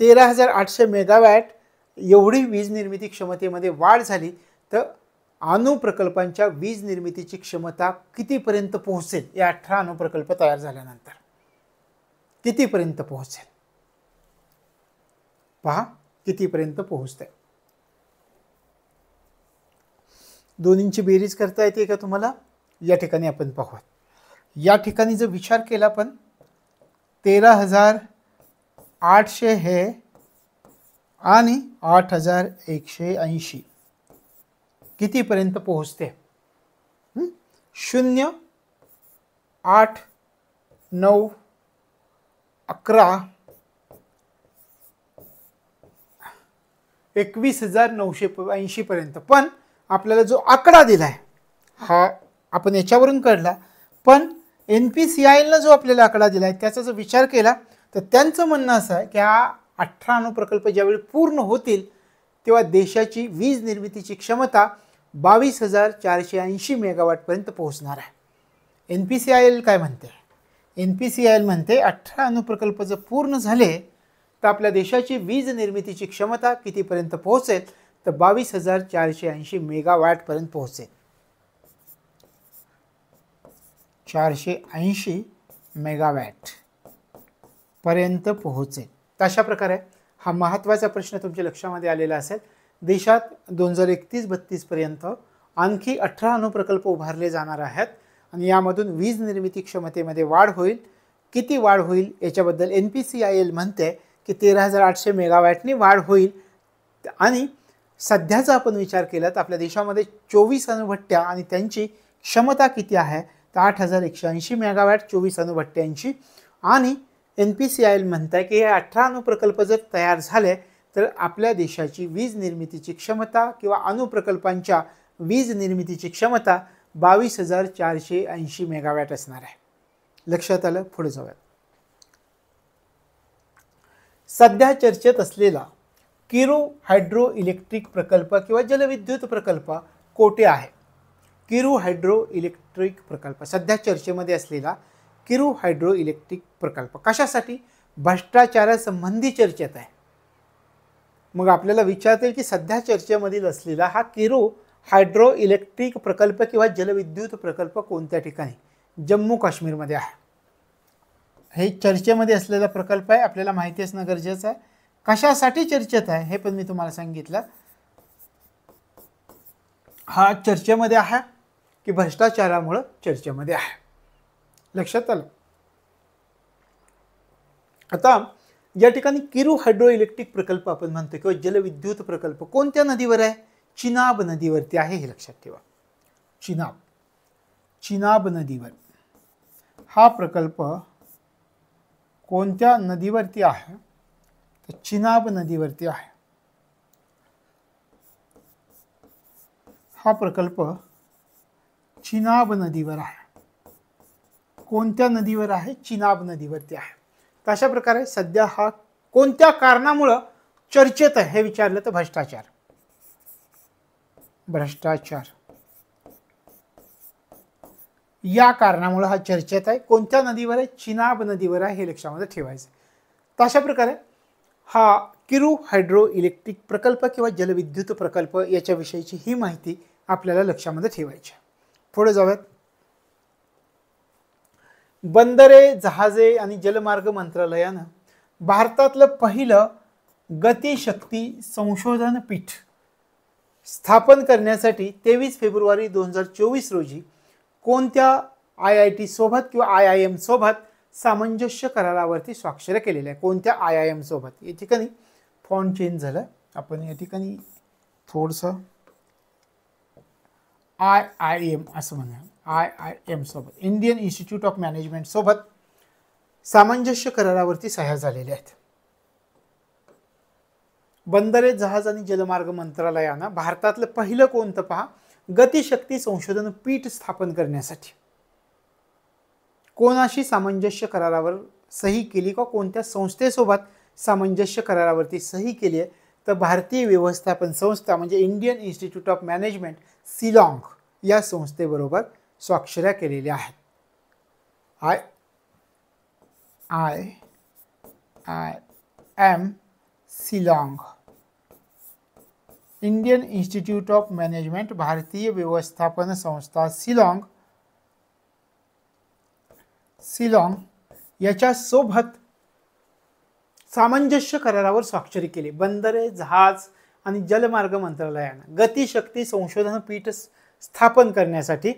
13,800 मेगावॅट एवढी वीज निर्मिती क्षमतेमध्ये वाढ झाली तर अणुप्रकल्पांच्या वीज निर्मितीची क्षमता कितीपर्यंत पोहोचेल? या 18 अणुप्रकल्प तयार झाल्यानंतर कितीपर्यंत पोहोचेल? पहा कितीपर्यंत पोहोचते. दोन्हींची बेरीज करता येते का तुम्हाला? या ठिकाणी आपण पाहूया. या ठिकाणी जर विचार केला पण 13,800 हे आणि 8,180 कितीपर्यंत पोहोचते? 0, 8, 9, 11, 21,980 पर्यंत. पण आपल्याला जो आकडा दिलाय हा आपण याच्यावरून काढला, पण NPCILनं जो आपल्याला आकडा दिलाय त्याचा जर विचार केला तर त्यांचं म्हणणं असं आहे की हा 18 अणुप्रकल्प ज्यावेळी पूर्ण होतील तेव्हा देशाची वीज निर्मितीची क्षमता 22,480 मेगावॅटपर्यंत पोहोचणार आहे. NPCIL काय म्हणते? NPCIL म्हणते 18 अणुप्रकल्प जर पूर्ण झाले तर आपल्या देशाची वीज निर्मितीची क्षमता कितीपर्यंत पोहोचेल तर 22,480 मेगावॅटपर्यंत पोहोचेल. 480 मेगावॅट पर्यंत पोहोचेल. तर अशा प्रकारे हा महत्त्वाचा प्रश्न तुमच्या लक्षामध्ये आलेला असेल. देशात 2031-32 पर्यंत आणखी 18 अणुप्रकल्प उभारले जाणार आहेत आणि यामधून वीज निर्मिती क्षमतेमध्ये वाढ होईल. किती वाढ होईल याच्याबद्दल NPCIL म्हणते की 13,800 मेगावॅटनी वाढ होईल. आणि सध्याचा आपण विचार केला तर आपल्या देशामध्ये 24 अणुभट्ट्या आणि त्यांची क्षमता किती आहे तर 8,180 मेगावॅट 24 अणुभट्ट्यांची. आणि NPCIL म्हणते की हे 18 अणुप्रकल्प जर तयार झाले तर आपल्या देशाची वीज निर्मितीची क्षमता किंवा अणुप्रकल्पांच्या वीज निर्मितीची क्षमता 22,480 मेगावॅट असणार आहे. लक्षात आलं. पुढे जाऊयात. सध्या चर्चेत असलेला किरू हायड्रो इलेक्ट्रिक प्रकल्प किंवा जलविद्युत प्रकल्प कोठे आहे? किरू हायड्रो इलेक्ट्रिक प्रकल्प सध्या चर्चेमध्ये असलेला किरू हायड्रो इलेक्ट्रिक प्रकल्प कशासाठी? भ्रष्टाचारासंबंधी चर्चेत आहे. मग आपल्याला विचारता येईल की सध्या चर्चेमधील असलेला हा किरू हायड्रो इलेक्ट्रिक प्रकल्प किंवा जलविद्युत प्रकल्प कोणत्या ठिकाणी? जम्मू काश्मीरमध्ये आहे. हे चर्चेमध्ये असलेला प्रकल्प आहे. आपल्याला माहिती असणं गरजेचं आहे. कशासाठी चर्चेत आहे हे पण मी तुम्हाला सांगितलं. हा चर्चेमध्ये आहे की भ्रष्टाचारामुळे चर्चेमध्ये आहे. लक्षात आलं. आता या ठिकाणी किरू हायड्रो इलेक्ट्रिक प्रकल्प आपण म्हणतो किंवा जलविद्युत प्रकल्प कोणत्या नदीवर आहे? चिनाब नदीवरती आहे. हे लक्षात ठेवा. चिनाब नदीवर हा प्रकल्प कोणत्या नदीवरती आहे? तर चिनाब नदीवरती आहे. हा प्रकल्प चिनाब नदीवर आहे. कोणत्या नदीवर आहे? चिनाब नदीवरती आहे. तर अशा प्रकारे सध्या हा कोणत्या कारणामुळे चर्चेत आहे हे विचारलं तर भ्रष्टाचार. या कारणामुळे हा चर्चेत आहे. कोणत्या नदीवर आहे? चिनाब नदीवर आहे. हे लक्षामध्ये ठेवायचं. तर अशा प्रकारे हा किरू हायड्रो इलेक्ट्रिक प्रकल्प किंवा जलविद्युत प्रकल्प याच्याविषयीची ही माहिती आपल्याला लक्षामध्ये ठेवायची. पुढे जाऊयात. बंदरे, जहाजे आणि जलमार्ग मंत्रालयानं भारतातलं पहिलं गतिशक्ती संशोधन पीठ स्थापन करण्यासाठी 23 फेब्रुवारी 2024 रोजी कोणत्या IIT सोबत किंवा IIM सोबत सामंजस्य करारावरती स्वाक्षऱ्या केलेल्या आहे? कोणत्या IIM सोबत? या ठिकाणी फॉन्ट चेंज झालं. आपण या ठिकाणी थोडंसं IIM असं म्हणूया. IIM सोबत इंडियन इन्स्टिट्यूट ऑफ मॅनेजमेंट सोबत सामंजस्य करारावरती सह्या झालेल्या आहेत. बंदरे, जहाज आणि जलमार्ग मंत्रालयानं भारतातलं पहिलं कोणतं पहा गतिशक्ती संशोधन पीठ स्थापन करण्यासाठी कोणाशी सामंजस्य करारावर सही केली का कोणत्या संस्थेसोबत सामंजस्य करारावरती सही केली आहे? तर भारतीय व्यवस्थापन संस्था म्हणजे Indian institute of management Shillong या संस्थेबरोबर स्वाक्षऱ्या केलेल्या आहेत. IIM Shillong, Indian institute of management, भारतीय व्यवस्थापन संस्था शिलाँग याच्या सोबत सामंजस्य करारावर स्वाक्षरी केली. बंदरे, जहाज आणि जलमार्ग मंत्रालयानं गतिशक्ती संशोधन पीठ स्थापन करण्यासाठी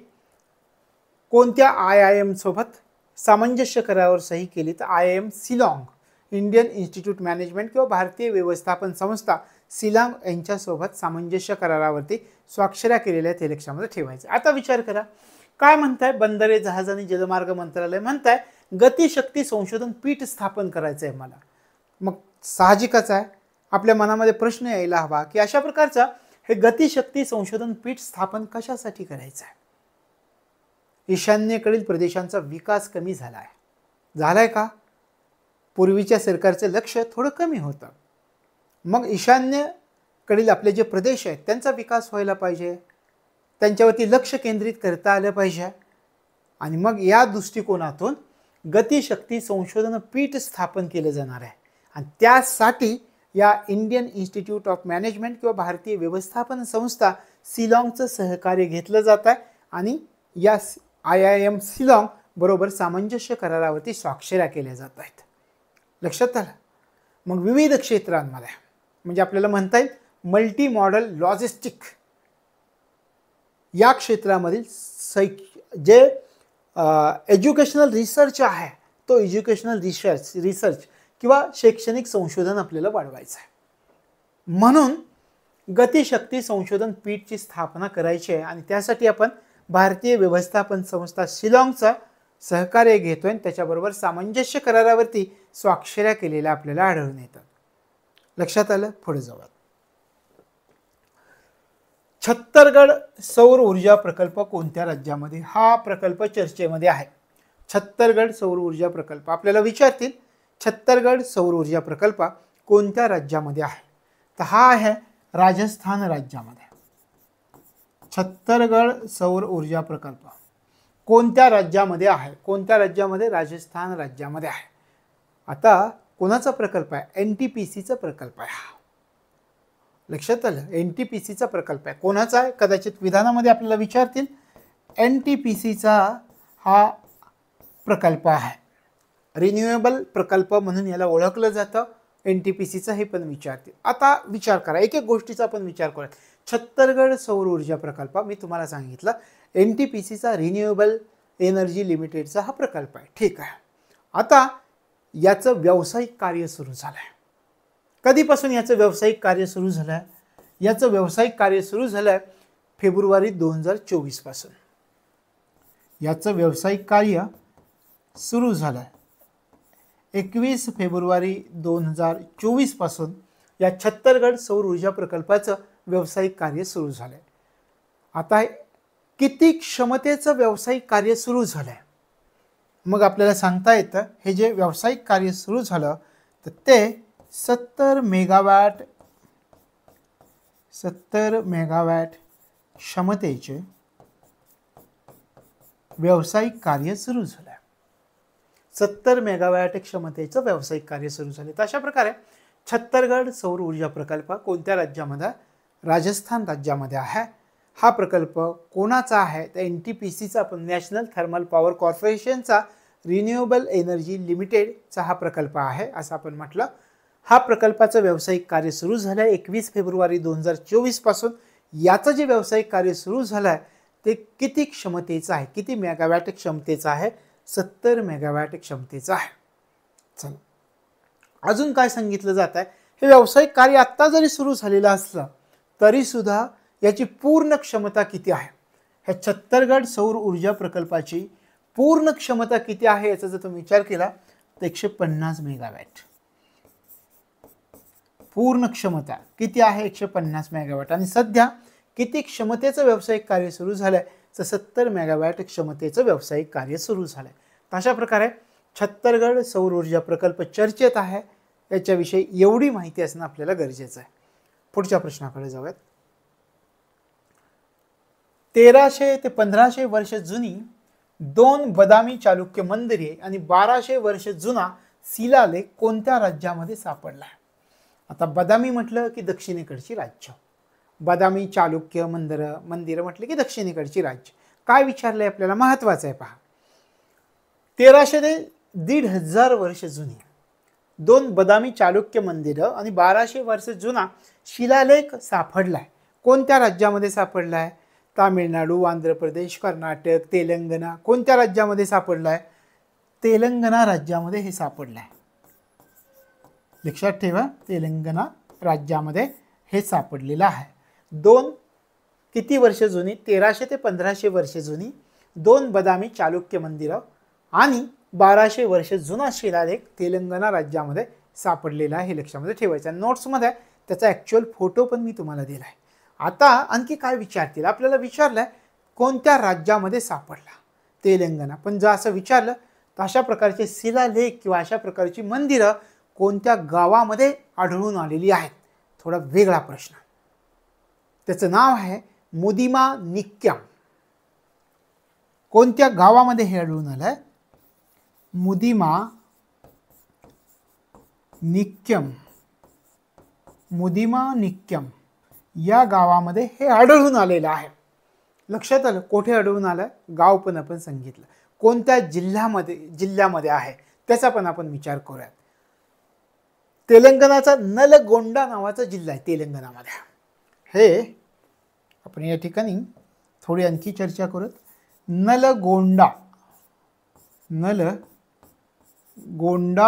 कोणत्या IIM सोबत सामंजस्य करारावर सही केली? तर IIM Shillong, Indian institute management किंवा भारतीय व्यवस्थापन संस्था शिलाँग यांच्यासोबत सामंजस्य करारावरती स्वाक्षऱ्या केलेल्या आहेत. हे लक्षामध्ये ठेवायचं. आता विचार करा काय म्हणताय? बंदरे, जहाज आणि जलमार्ग मंत्रालय म्हणताय गतिशक्ती संशोधन पीठ स्थापन करायचं आहे मला. मग साहजिकच आहे आपल्या मनामध्ये प्रश्न यायला हवा की अशा प्रकारचा हे गतिशक्ती संशोधन पीठ स्थापन कशासाठी करायचं आहे? ईशान्येकडील प्रदेशांचा विकास कमी झालाय का? पूर्वीच्या सरकारचं लक्ष थोडं कमी होतं. मग ईशान्येकडील आपले जे प्रदेश आहेत त्यांचा विकास व्हायला पाहिजे, त्यांच्यावरती लक्ष केंद्रित करता आलं पाहिजे. आणि मग या दृष्टिकोनातून गतिशक्ती संशोधन पीठ स्थापन केलं जाणार आहे. आणि त्यासाठी या इंडियन इन्स्टिट्यूट ऑफ मॅनेजमेंट किंवा भारतीय व्यवस्थापन संस्था शिलाँगचं सहकार्य घेतलं जात आहे. आणि या IIM शिलाँग बरोबर सामंजस्य करारावरती स्वाक्षऱ्या केल्या जात आहेत. लक्षात आलं. मग विविध क्षेत्रांमध्ये म्हणजे आपल्याला म्हणता येईल मल्टी मॉडल लॉजिस्टिक या क्षेत्रामधील जे एज्युकेशनल रिसर्च आहे तो एज्युकेशनल रिसर्च किंवा शैक्षणिक संशोधन आपल्याला वाढवायचं आहे. म्हणून गतिशक्ती संशोधन पीठची स्थापना करायची आहे आणि त्यासाठी आपण भारतीय व्यवस्थापन संस्था शिलाँगचा सहकार्य घेतोय आणि त्याच्याबरोबर सामंजस्य करारावरती स्वाक्षऱ्या केलेल्या आपल्याला आढळून येतात. लक्षात आलं. पुढे जाऊया. छत्तीसगड सौर ऊर्जा प्रकल्प कोणत्या राज्यामध्ये? हा प्रकल्प चर्चेमध्ये आहे. छत्तीसगड सौर ऊर्जा प्रकल्प आपल्याला विचारतील छत्तीसगड सौर ऊर्जा प्रकल्प कोणत्या राज्यामध्ये आहे? तर हा आहे राजस्थान राज्यामध्ये. छत्तीसगड सौर ऊर्जा प्रकल्प कोणत्या राज्यामध्ये आहे? कोणत्या राज्यामध्ये? राजस्थान राज्यामध्ये आहे. आता कोणाचा प्रकल्प आहे? NTPCचा प्रकल्प आहे. लक्षात आलं. NTPCचा प्रकल्प आहे. कोणाचा आहे? कदाचित विधानामध्ये आपल्याला विचारतील. NTPCचा हा प्रकल्प आहे. रिन्युएबल प्रकल्प म्हणून याला ओळखलं जातं. NTPCचा हे पण विचारतील. आता विचार करा, एक एक गोष्टीचा आपण विचार करूया. छत्तीसगड सौर ऊर्जा प्रकल्प मी तुम्हाला सांगितलं NTPCचा रिन्युएबल एनर्जी लिमिटेडचा हा प्रकल्प आहे. ठीक आहे. आता याचं व्यावसायिक कार्य सुरू झालं आहे. कधीपासून याचं व्यावसायिक कार्य सुरू झालं आहे? याचं व्यावसायिक कार्य सुरू झालं आहे फेब्रुवारी 2024 पासून. याचं व्यावसायिक कार्य सुरू झालं आहे 21 फेब्रुवारी 2024 पासून या छत्तीसगड सौर ऊर्जा प्रकल्पाचं व्यावसायिक कार्य सुरू झालं आहे. आता किती क्षमतेचं व्यावसायिक कार्य सुरू झालं आहे? मग आपल्याला सांगता येतं हे जे व्यावसायिक कार्य सुरू झालं तर ते 70 मेगावॅट क्षमतेचे व्यावसायिक कार्य सुरू झालं आहे. 70 मेगावॅट क्षमतेचं व्यावसायिक कार्य सुरू झाले. तर अशा प्रकारे छत्तीसगड सौर ऊर्जा प्रकल्प कोणत्या राज्यामध्ये? राजस्थान राज्यामध्ये आहे. हा प्रकल्प कोणाचा आहे? तर NTPCचा आपण नॅशनल थर्मल पॉवर कॉर्पोरेशनचा रिन्युएबल एनर्जी लिमिटेडचा हा प्रकल्प आहे असं आपण म्हटलं. हा प्रकल्पाचं व्यावसायिक कार्य सुरू झालं आहे 21 फेब्रुवारी 2024 पासून. याचं जे व्यावसायिक कार्य सुरू झालं आहे ते किती क्षमतेचं आहे? किती मेगावॅट क्षमतेचं आहे? 70 मेगावॅट क्षमतेचं आहे. चला अजून काय सांगितलं जात आहे? हे व्यावसायिक कार्य आत्ता जरी सुरू झालेलं असलं तरी सुद्धा याची पूर्ण क्षमता किती आहे? ह्या छत्तीसगड सौर ऊर्जा प्रकल्पाची पूर्ण क्षमता किती आहे याचा जर तुम्ही विचार केला तर 150 मेगावॅट. पूर्ण क्षमता किती आहे? 150 मेगावॅट. आणि सध्या किती क्षमतेचं व्यावसायिक कार्य सुरू झालंय? तर 70 मेगावॅट क्षमतेचं व्यावसायिक कार्य सुरू झालंय. अशा प्रकारे छत्तीसगड सौर ऊर्जा प्रकल्प चर्चेत आहे. याच्याविषयी एवढी माहिती असणं आपल्याला गरजेचं आहे. पुढच्या प्रश्नाकडे जाऊयात. 1300 ते 1500 वर्ष जुनी 2 बदामी चालुक्य मंदिरे आणि 1200 वर्ष जुना शिलालेख कोणत्या राज्यामध्ये सापडला आहे? आता बदामी म्हटलं की दक्षिणेकडची राज्य, बदामी चालुक्य मंदिरं म्हटलं की दक्षिणेकडची राज्य. काय विचारलंय आपल्याला? महत्वाचं आहे पहा. 1300 ते 1500 वर्ष जुनी 2 बदामी चालुक्य मंदिरं आणि 1200 वर्ष जुना शिलालेख सापडलाय. कोणत्या राज्यामध्ये सापडलाय? तामिळनाडू, आंध्र प्रदेश, कर्नाटक, तेलंगणा. कोणत्या राज्यामध्ये सापडलाय? तेलंगणा राज्यामध्ये हे सापडलाय. लक्षात ठेवा, तेलंगणा राज्यामध्ये हे सापडलेलं आहे. 2 किती वर्ष जुनी? 1300 ते 1500 वर्ष जुनी 2 बदामी चालुक्य मंदिरं आणि 1200 वर्ष जुना शिलालेख तेलंगणा राज्यामध्ये सापडलेला आहे. हे लक्षामध्ये ठेवायचं. नोट्समध्ये त्याचा ॲक्च्युअल फोटो पण मी तुम्हाला दिला आहे. आता आणखी काय विचारतील? आपल्याला विचारलंय कोणत्या राज्यामध्ये सापडला? तेलंगणा. पण जर असं विचारलं तर अशा प्रकारचे शिलालेख किंवा अशा प्रकारची मंदिरं कोणत्या गावामध्ये आढळून आलेली आहेत? थोडा वेगळा प्रश्न. त्याचं नाव आहे मुदिमा निक्कम. कोणत्या गावामध्ये हे आढळून आलंय? मुदिमा निक्कम. मुदिमा निक्कम या गावामध्ये हे आढळून आलेलं आहे. लक्षात आलं? कोठे आढळून आलं? गाव पण आपण सांगितलं. कोणत्या जिल्ह्यामध्ये आहे त्याचा पण आपण विचार करूयात. तेलंगणाचा नलगोंडा नावाचा जिल्हा आहे तेलंगणामध्ये. हे आपण या ठिकाणी थोडी आणखी चर्चा करूत. नलगोंडा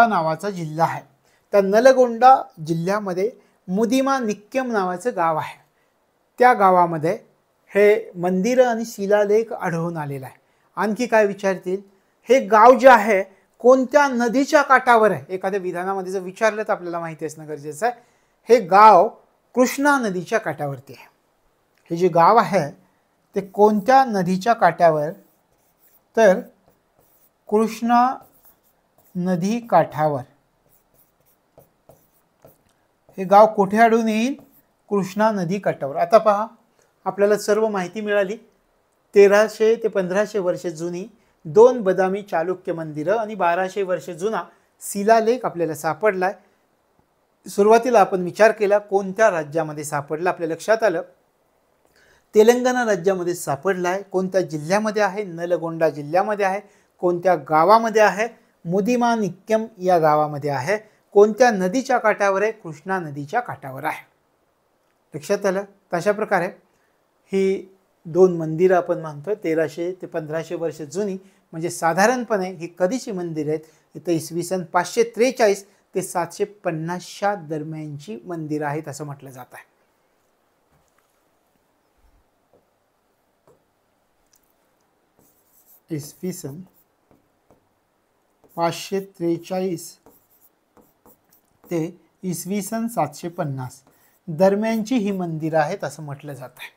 नावाचा जिल्हा आहे. त्या नलगोंडा जिल्ह्यामध्ये मुदिमा निक्कम नावाचं गाव आहे. त्या गावामध्ये हे मंदिरं आणि शिलालेख आढळून आलेला आहे. आणखी काय विचारतील, हे गाव जे आहे कोणत्या नदीच्या काठावर आहे. एखाद्या विधानामध्ये जर विचारलं तर आपल्याला माहिती असणं गरजेचं आहे. हे गाव कृष्णा नदीच्या काठावरती आहे. हे जे गाव आहे ते कोणत्या नदीच्या काठावर, तर कृष्णा नदी काठावर. हे गाव कुठे आढळून येईल, कृष्णा नदी काठावर. आता पहा, आपल्याला सर्व माहिती मिळाली. 1300 ते 1500 वर्ष जुनी 2 बदामी चालुक्य मंदिरं आणि 1200 वर्ष जुना शिलालेख आपल्याला सापडलाय. सुरुवातीला आपण विचार केला कोणत्या राज्यामध्ये सापडला, आपल्या लक्षात आलं तेलंगणा राज्यामध्ये सापडलाय. कोणत्या जिल्ह्यामध्ये आहे, नलगोंडा जिल्ह्यामध्ये आहे. कोणत्या गावामध्ये आहे, मुदिमा निक्कम या गावामध्ये आहे. कोणत्या नदीच्या काठावर आहे, कृष्णा नदीच्या काठावर आहे. लक्षात आलं. तशा प्रकारे ही 2 मंदिरं आपण म्हणतो 1300 ते 1500 वर्ष जुनी, म्हणजे साधारणपणे ही कधीची मंदिर आहेत, इथं इसवी सन 543 ते 750 दरम्यानची मंदिरं आहेत असं म्हटलं जात आहे. इसवी सन 543 ते इसवी सन 750 दरम्यानची ही मंदिरं आहेत असं म्हटलं जात आहे.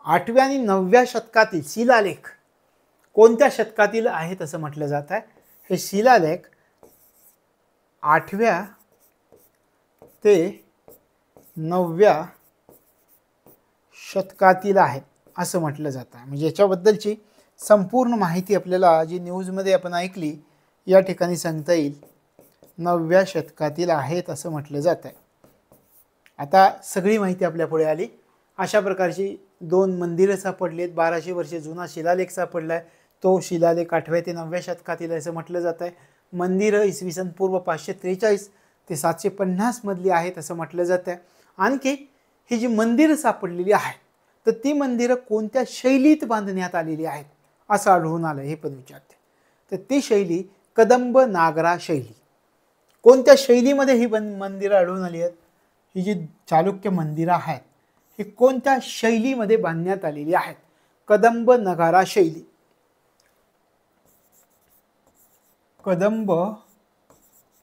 8व्या आणि 9व्या शतकातील शिलालेख कोणत्या शतकातील आहेत असं म्हटलं जात आहे. हे शिलालेख 8व्या ते 9व्या शतकातील आहेत असं म्हटलं जात आहे. म्हणजे याच्याबद्दलची संपूर्ण माहिती आपल्याला जी न्यूजमध्ये आपण ऐकली या ठिकाणी सांगता येईल 9व्या शतकातील आहेत असं म्हटलं जात आहे. आता सगळी माहिती आपल्या पुढे आली. अशा प्रकारची 2 मंदिरं सापडली आहेत. 1200 वर्ष जुना शिलालेख सापडला आहे. तो शिलालेख 8व्या ते 9व्या शतकातील असं म्हटलं जात आहे. मंदिरं इसवी सन पूर्व 543 ते 750 मधली आहेत असं म्हटलं जात आहे. आणखी ही जी मंदिरं सापडलेली आहेत तर ती मंदिरं कोणत्या शैलीत बांधण्यात आलेली आहेत असं आढळून आलं, हे पण विचारते. तर ती शैली कदंब नागरा शैली. कोणत्या शैलीमध्ये ही मंदिरं आढळून आली आहेत, ही जी चालुक्य मंदिरं आहेत ही कोणत्या शैलीमध्ये बांधण्यात आलेली आहेत, कदंब नगारा शैली. कदंब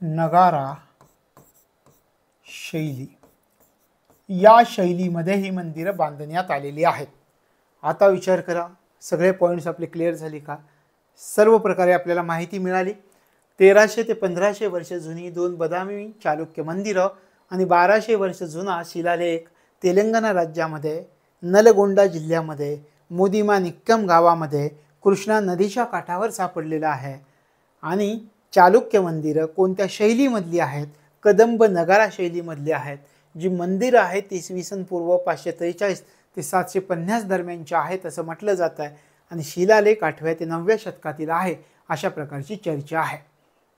नगारा शैली या शैलीमध्ये ही मंदिरं बांधण्यात आलेली आहेत. आता विचार करा, सगळे पॉईंट्स आपले क्लिअर झाले का? सर्व प्रकारे आपल्याला माहिती मिळाली. 1300 ते 1500 वर्ष जुनी 2 बदामी चालुक्य मंदिरं आणि 1200 वर्ष जुना शिलालेख तेलंगणा राज्यामध्ये नलगोंडा जिल्ह्यामध्ये मुदिमा निक्कम गावामध्ये कृष्णा नदीच्या काठावर सापडलेला आहे. आणि चालुक्य मंदिरं कोणत्या शैलीमधली आहेत, कदंब नगारा शैलीमधली आहेत. जी मंदिरं आहेत ती इसवी सन पूर्व 543 ते 750 दरम्यानच्या आहेत असं म्हटलं जात आहे. आणि शिलालेख 8व्या ते 9व्या शतकातील आहे अशा प्रकारची चर्चा आहे.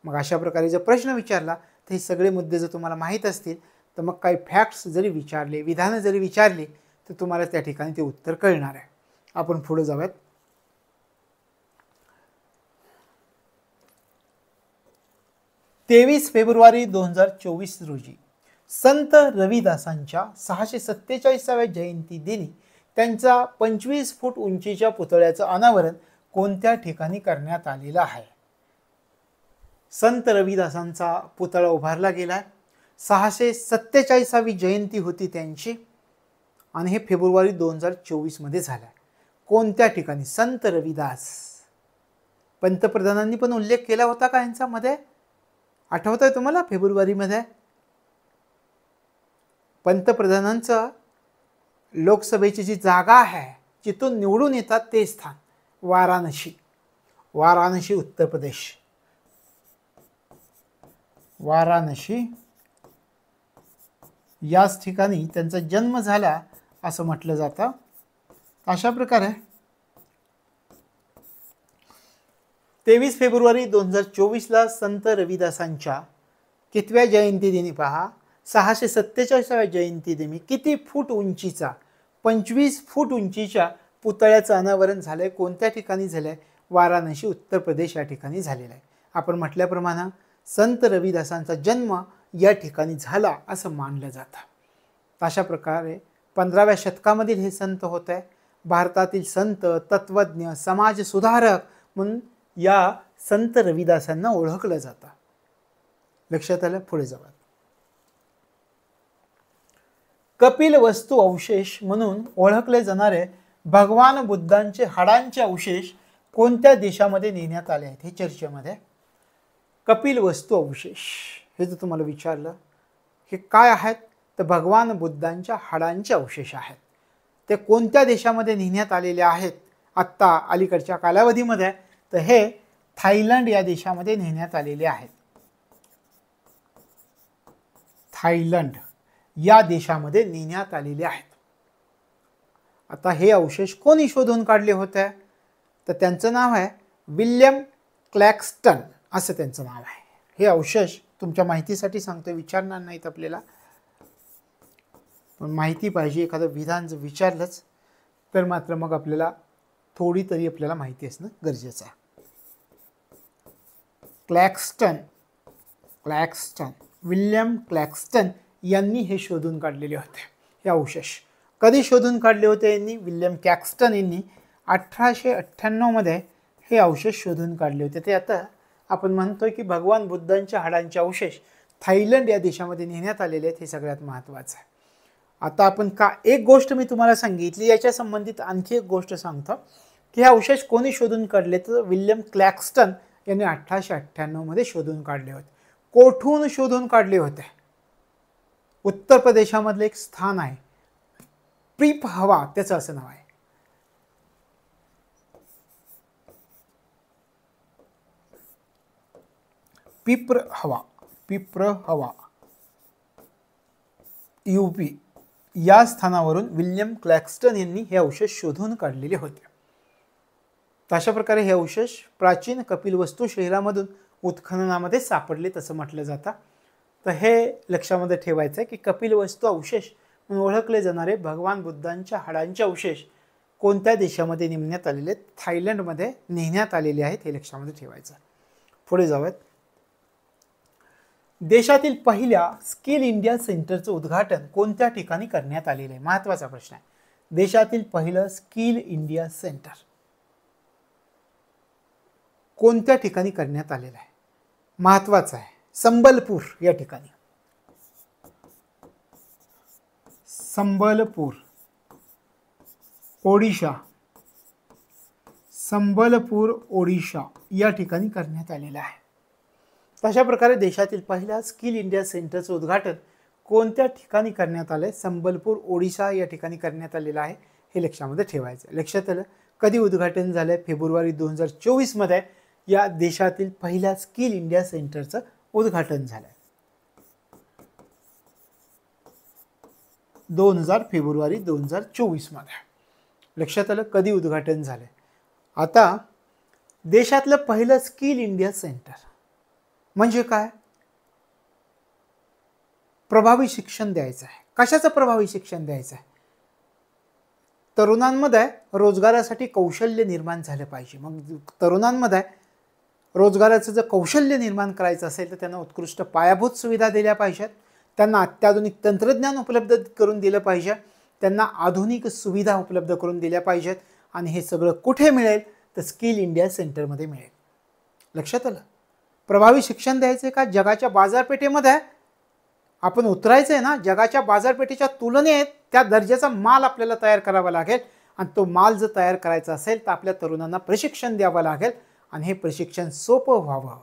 मग अशा प्रकारे जर प्रश्न विचारला तर हे सगळे मुद्दे जर तुम्हाला माहीत असतील तर मग काही फॅक्ट्स जरी विचारले, विधानं जरी विचारली तर तुम्हाला त्या ठिकाणी ते उत्तर कळणार आहे. आपण पुढे जाऊयात. तेवीस फेब्रुवारी 2024 रोजी संत रविदासांच्या 647व्या जयंती दिनी त्यांचा 25 फूट उंचीच्या पुतळ्याचं अनावरण कोणत्या ठिकाणी करण्यात आलेलं आहे? संत रविदासांचा पुतळा उभारला गेला. 647वी जयंती होती त्यांची आणि हे फेब्रुवारी 2024 मध्ये झालं. कोणत्या ठिकाणी? संत रविदास. पंतप्रधानांनी पण उल्लेख केला होता का यांच्यामध्ये? आठवत आहे तुम्हाला? फेब्रुवारीमध्ये पंतप्रधानांचं लोकसभेची जी जागा आहे जिथून निवडून येतात ते स्थान वाराणसी उत्तर प्रदेश. वाराणसी याच ठिकाणी त्यांचा जन्म झाला असं म्हटलं जातं. अशा प्रकारे 23 फेब्रुवारी 2024ला संत रविदासांच्या कितव्या जयंती दिनी पहा 647व्या जयंती दिनी किती फूट उंचीचा 25 फूट उंचीच्या पुतळ्याचं अनावरण झालंय. कोणत्या ठिकाणी झालंय? वाराणसी उत्तर प्रदेश या ठिकाणी झालेला आहे. आपण म्हटल्याप्रमाणे संत रविदासांचा जन्म या ठिकाणी झाला असं मानलं जातं. अशा प्रकारे 15व्या शतकामधील हे संत होते. भारतातील संत, तत्वज्ञ, समाज सुधारक म्हणून या संत रविदासांना ओळखलं जातं. लक्षात आलं? पुढे जाऊया. कपिल वस्तू अवशेष म्हणून ओळखले जाणारे भगवान बुद्धांचे हाडांचे अवशेष कोणत्या देशामध्ये नेण्यात आले आहेत? हे चर्चेमध्ये कपिल वस्तू अवशेष हे जर तुम्हाला विचारलं हे काय आहेत, तर भगवान बुद्धांच्या हाडांचे अवशेष आहेत. ते कोणत्या देशामध्ये नेण्यात आलेले आहेत आत्ता अलीकडच्या कालावधीमध्ये? तर हे थायलंड या देशामध्ये नेण्यात आलेले आहेत. थायलंड या देशामध्ये नेण्यात आलेले आहेत. आता हे अवशेष कोणी शोधून काढले होते? तर त्यांचं नाव आहे विल्यम क्लॅक्स्टन असं त्यांचं नाव आहे. हे अवशेष तुमच्या माहितीसाठी सांगतोय, विचारणार नाहीत आपल्याला, पण माहिती पाहिजे. एखादं विधान जर विचारलंच तर मात्र मग आपल्याला थोडी तरी आपल्याला माहिती असणं गरजेचं आहे. क्लॅक्स्टन विल्यम क्लॅक्स्टन यांनी हे शोधून काढलेले होते. हे अवशेष कधी शोधून काढले होते यांनी? विल्यम क्लॅक्स्टन यांनी 1898 मध्ये हे अवशेष शोधून काढले होते. ते आता आपण म्हणतोय की भगवान बुद्धांच्या हाडांचे अवशेष थायलंड या देशामध्ये नेण्यात आलेले आहेत. हे सगळ्यात महत्त्वाचं आहे. आता आपण एक गोष्ट मी तुम्हाला सांगितली, याच्या संबंधित आणखी एक गोष्ट सांगतो की हे अवशेष कोणी शोधून काढले? तर विल्यम क्लॅक्स्टन यांनी 1898 मध्ये शोधून काढले होते. कोठून शोधून काढले होते? उत्तर प्रदेशामधलं एक स्थान आहे पिपहवा, त्याचं असं नाव आहे. पिप्रहवा यूपी या स्थानावरून विल्यम क्लॅक्स्टन यांनी हे अवशेष शोधून काढलेले होते. अशा प्रकारे हे अवशेष प्राचीन कपिलवस्तू शहरामधून उत्खननामध्ये सापडले तसं म्हटलं जातं. तर हे लक्षामध्ये ठेवायचं आहे की कपिलवस्तू अवशेष म्हणून ओळखले जाणारे भगवान बुद्धांच्या हाडांचे अवशेष कोणत्या देशामध्ये नेमण्यात आलेले आहेत? थायलंडमध्ये नेण्यात आलेले आहेत. हे लक्षामध्ये ठेवायचं. पुढे जाऊयात. देशातील पहिल्या स्किल इंडिया सेंटरचं उद्घाटन कोणत्या ठिकाणी करण्यात आलेलं आहे? महत्त्वाचा प्रश्न आहे. देशातील पहिलं स्किल इंडिया सेंटर कोणत्या ठिकाणी करण्यात आलेलं आहे? महत्त्वाचं आहे. संबलपूर या ठिकाणी. संबलपूर ओडिशा. संबलपूर ओडिशा या ठिकाणी करण्यात आलेलं आहे. अशा प्रकारे देशातील पहिल्या स्किल इंडिया सेंटरचं उद्घाटन कोणत्या ठिकाणी करण्यात आलंय? संबलपूर ओडिशा या ठिकाणी करण्यात आलेलं आहे. हे लक्षामध्ये ठेवायचं. लक्षात आलं? कधी उद्घाटन झालंय? फेब्रुवारी 2024 मध्ये या देशातील पहिल्या स्किल इंडिया सेंटरचं उद्घाटन झालंय. फेब्रुवारी 2024 मध्ये. लक्षात आलं? कधी उद्घाटन झालंय. आता देशातलं पहिलं स्किल इंडिया सेंटर म्हणजे काय? प्रभावी शिक्षण द्यायचं आहे. कशाचं प्रभावी शिक्षण द्यायचं आहे? तरुणांमध्ये रोजगारासाठी कौशल्य निर्माण झालं पाहिजे. मग तरुणांमध्ये रोजगाराचं जर कौशल्य निर्माण करायचं असेल तर त्यांना उत्कृष्ट पायाभूत सुविधा दिल्या पाहिजेत. त्यांना अत्याधुनिक तंत्रज्ञान उपलब्ध करून दिलं पाहिजे. त्यांना आधुनिक सुविधा उपलब्ध करून दिल्या पाहिजेत. आणि हे सगळं कुठे मिळेल? तर स्किल इंडिया सेंटरमध्ये मिळेल. लक्षात आलं? प्रभावी शिक्षण द्यायचं का? जगाच्या बाजारपेठेमध्ये आपण उतरायचं आहे ना. जगाच्या बाजारपेठेच्या तुलनेत त्या दर्जाचा माल आपल्याला तयार करावा लागेल. आणि तो माल जर तयार करायचा असेल तर आपल्या तरुणांना प्रशिक्षण द्यावं लागेल. आणि हे प्रशिक्षण सोपं व्हावं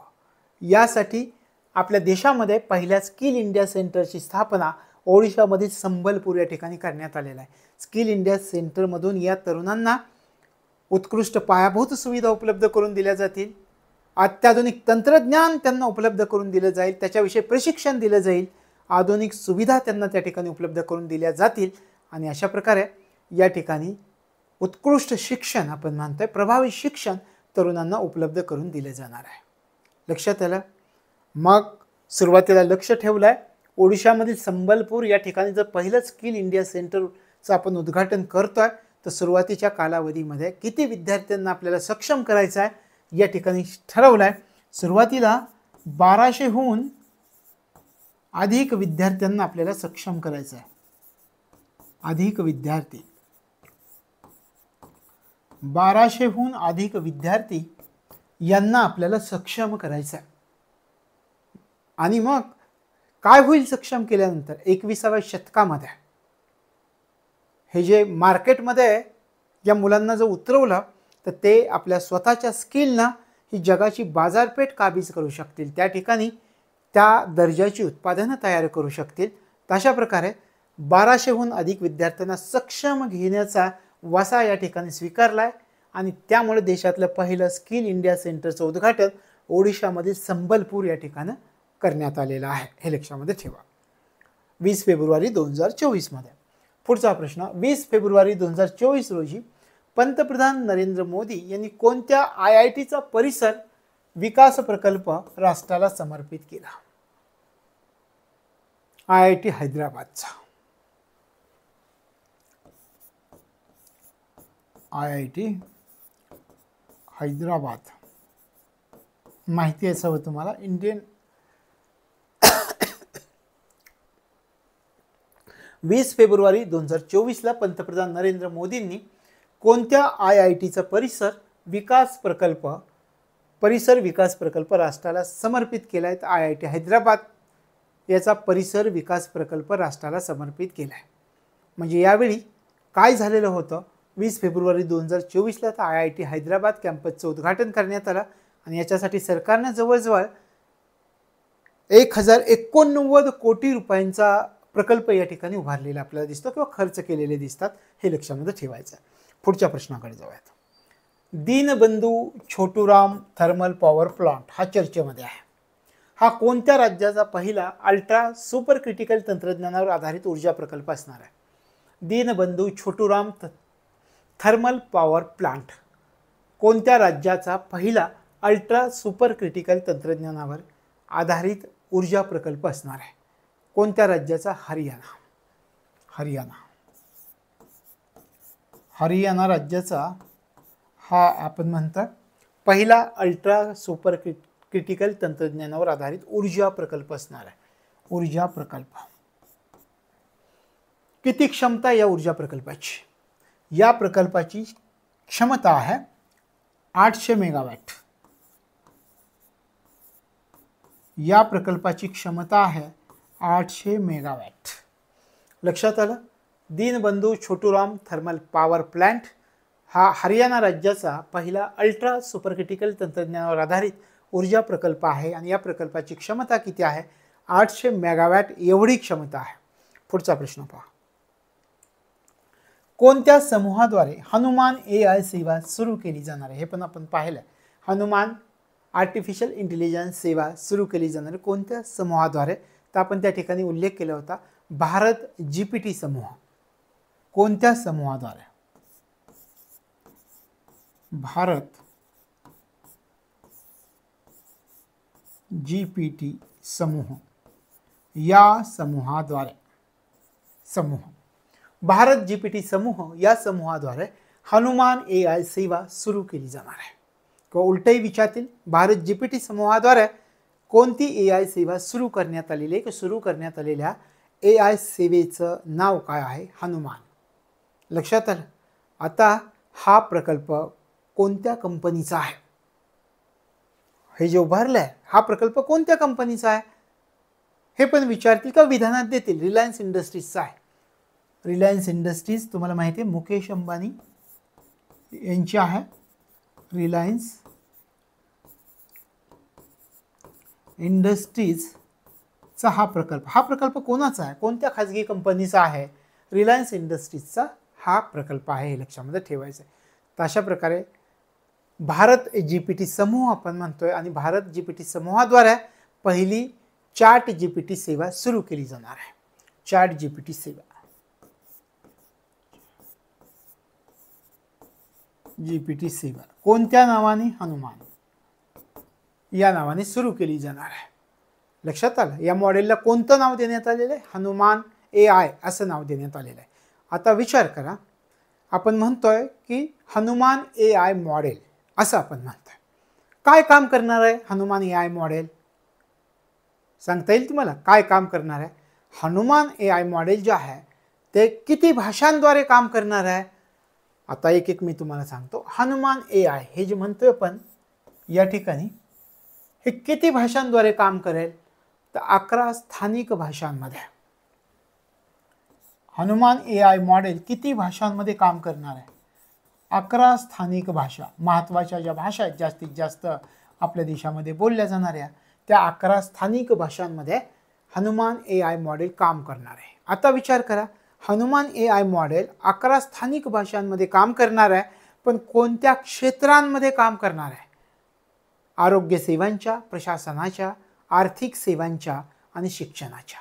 यासाठी आपल्या देशामध्ये पहिल्या स्किल इंडिया सेंटरची स्थापना ओडिशामधील संबलपूर या ठिकाणी करण्यात आलेला आहे. स्किल इंडिया सेंटरमधून या तरुणांना उत्कृष्ट पायाभूत सुविधा उपलब्ध करून दिल्या जातील. अत्याधुनिक तंत्रज्ञान त्यांना उपलब्ध करून दिलं जाईल. त्याच्याविषयी प्रशिक्षण दिलं जाईल. आधुनिक सुविधा त्यांना त्या ठिकाणी उपलब्ध करून दिल्या जातील. आणि अशा प्रकारे या ठिकाणी उत्कृष्ट शिक्षण आपण म्हणतोय प्रभावी शिक्षण तरुणांना उपलब्ध करून दिले जाणार आहे. लक्षात आलं. मग सुरुवातीला लक्ष ठेवलं आहे ओडिशामधील संबलपूर या ठिकाणी जर पहिलं स्किल इंडिया सेंटरचं आपण उद्घाटन करतोय तर सुरुवातीच्या कालावधीमध्ये किती विद्यार्थ्यांना आपल्याला सक्षम करायचं आहे या ठिकाणी ठरवलं आहे. सुरुवातीला 1200हून अधिक विद्यार्थ्यांना आपल्याला सक्षम करायचं आहे. अधिक विद्यार्थी 1200हून अधिक विद्यार्थी यांना आपल्याला सक्षम करायचं आहे. आणि मग काय होईल सक्षम केल्यानंतर 21व्या शतकामध्ये हे जे मार्केटमध्ये या मुलांना जर उतरवलं तर ते आपल्या स्वतःच्या स्किलना ही जगाची बाजारपेठ काबीज करू शकतील. त्या ठिकाणी त्या दर्जाची उत्पादनं तयार करू शकतील. तशा प्रकारे 1200हून अधिक विद्यार्थ्यांना सक्षम घेण्याचा वसा या ठिकाणी स्वीकारला आहे आणि त्यामुळे देशातलं पहिलं स्किल इंडिया सेंटरचं उद्घाटन ओडिशामधील संबलपूर या ठिकाणी करण्यात आलेलं आहे. हे लक्षामध्ये ठेवा. 20 फेब्रुवारी 2024 मध्ये. पुढचा प्रश्न, 20 फेब्रुवारी 2024 रोजी पंतप्रधान नरेंद्र मोदी यांनी कोणत्या IITचा परिसर विकास प्रकल्प राष्ट्राला समर्पित केला? IIT हैदराबादचा. IIT हैदराबाद माहिती असावं तुम्हाला. इंडियन 20 फेब्रुवारी 2024ला पंतप्रधान नरेंद्र मोदींनी कोणत्या IITचा परिसर विकास प्रकल्प राष्ट्राला समर्पित केला आहे? तर IIT हैदराबाद याचा परिसर विकास प्रकल्प राष्ट्राला समर्पित केला आहे. म्हणजे यावेळी काय झालेलं होतं 20 फेब्रुवारी 2024ला तर IIT हैदराबाद कॅम्पसचं उद्घाटन करण्यात आलं आणि याच्यासाठी सरकारने जवळजवळ 1089 कोटी रुपयांचा प्रकल्प या ठिकाणी उभारलेला आपल्याला दिसतो किंवा खर्च केलेले दिसतात. हे लक्षामध्ये ठेवायचं आहे. पुढच्या प्रश्नाकडे जाऊयात. Deenbandhu Chhoturam thermal power plant हा चर्चेमध्ये आहे. हा कोणत्या राज्याचा पहिला अल्ट्रा सुपर क्रिटिकल तंत्रज्ञानावर आधारित ऊर्जा प्रकल्प असणार आहे? Deenbandhu Chhoturam thermal power plant कोणत्या राज्याचा पहिला अल्ट्रा सुपर क्रिटिकल तंत्रज्ञानावर आधारित ऊर्जा प्रकल्प असणार आहे? कोणत्या राज्याचा? हरियाणा. हरियाणा राज्याचा हा आपण म्हणता पहिला अल्ट्रा सुपर क्रिटिकल तंत्रज्ञानावर आधारित ऊर्जा प्रकल्प असणार आहे. ऊर्जा प्रकल्प. किती क्षमता या ऊर्जा प्रकल्पाची? या प्रकल्पाची क्षमता आहे 800 मेगावॅट. या प्रकल्पाची क्षमता आहे 800 मेगावॅट. लक्षात आलं. Deenbandhu Chhoturam thermal power plant हा हरियाणा राज्याचा पहिला अल्ट्रा सुपर क्रिटिकल तंत्रज्ञानावर आधारित ऊर्जा प्रकल्प आहे आणि या प्रकल्पाची क्षमता किती आहे? 800 मेगावॅट एवढी क्षमता आहे. पुढचा प्रश्न पहा. कोणत्या समूहाद्वारे हनुमान AI सेवा सुरू केली जाणार आहे? हे पण आपण पाहिलं. हनुमान आर्टिफिशियल इंटेलिजन्स सेवा सुरू केली जाणार कोणत्या समूहाद्वारे? तर आपण त्या ठिकाणी उल्लेख केला होता भारत GPT समूह. कोणत्या समूहाद्वारे? भारत GPT समूह या समूहाद्वारे. भारत GPT समूह या समूहाद्वारे हनुमान AI सेवा सुरू केली जाणार आहे. किंवा उलटही विचारतील भारत GPT समूहाद्वारे कोणती AI सेवा सुरू करण्यात आलेली आहे? सुरू करण्यात आलेल्या AI सेवेचं नाव काय आहे? हनुमान. लक्षात आलं. आता हा प्रकल्प कोणत्या कंपनीचा आहे? हे जे उभारलंय हा प्रकल्प कोणत्या कंपनीचा आहे हे पण विचारतील का विधानात देतील. रिलायन्स इंडस्ट्रीजचा आहे. रिलायन्स इंडस्ट्रीज तुम्हाला माहिती आहे मुकेश अंबानी यांची आहे. रिलायन्स इंडस्ट्रीजचा हा प्रकल्प कोणाचा आहे? कोणत्या खाजगी कंपनीचा आहे? रिलायन्स इंडस्ट्रीजचा हा प्रकल्प आहे. हे लक्षामध्ये ठेवायचं आहे. तर अशा प्रकारे भारत GPT समूह आपण म्हणतोय आणि भारत GPT समूहाद्वारे पहिली चॅट GPT सेवा सुरू केली जाणार आहे. चॅट GPT सेवा. जीपीटी सेवा कोणत्या नावाने? हनुमान या नावाने सुरू केली जाणार आहे. लक्षात आलं? या मॉडेलला कोणतं नाव देण्यात आलेलं आहे? हनुमान AI असं नाव देण्यात आलेलं आहे. आता विचार करा, आपण म्हणतोय की हनुमान AI मॉडेल असं आपण म्हणतोय. काय काम करणार आहे हनुमान AI मॉडेल? सांगता येईल तुम्हाला काय काम करणार आहे? हनुमान AI मॉडेल जे आहे ते किती भाषांद्वारे काम करणार आहे? आता एक एक मी तुम्हाला सांगतो. हनुमान AI हे जे म्हणतोय आपण या ठिकाणी, हे किती भाषांद्वारे काम करेल? तर 11 स्थानिक भाषांमध्ये. हनुमान AI मॉडेल किती भाषांमध्ये काम करणार आहे? 11 स्थानिक भाषा. महत्त्वाच्या ज्या भाषा आहेत जास्तीत जास्त आपल्या देशामध्ये बोलल्या जाणाऱ्या, त्या 11 स्थानिक भाषांमध्ये हनुमान AI मॉडेल काम करणार आहे. आता विचार करा, हनुमान AI मॉडेल 11 स्थानिक भाषांमध्ये काम करणार आहे, पण कोणत्या क्षेत्रांमध्ये काम करणार आहे? आरोग्य सेवांच्या, प्रशासनाच्या, आर्थिक सेवांच्या आणि शिक्षणाच्या,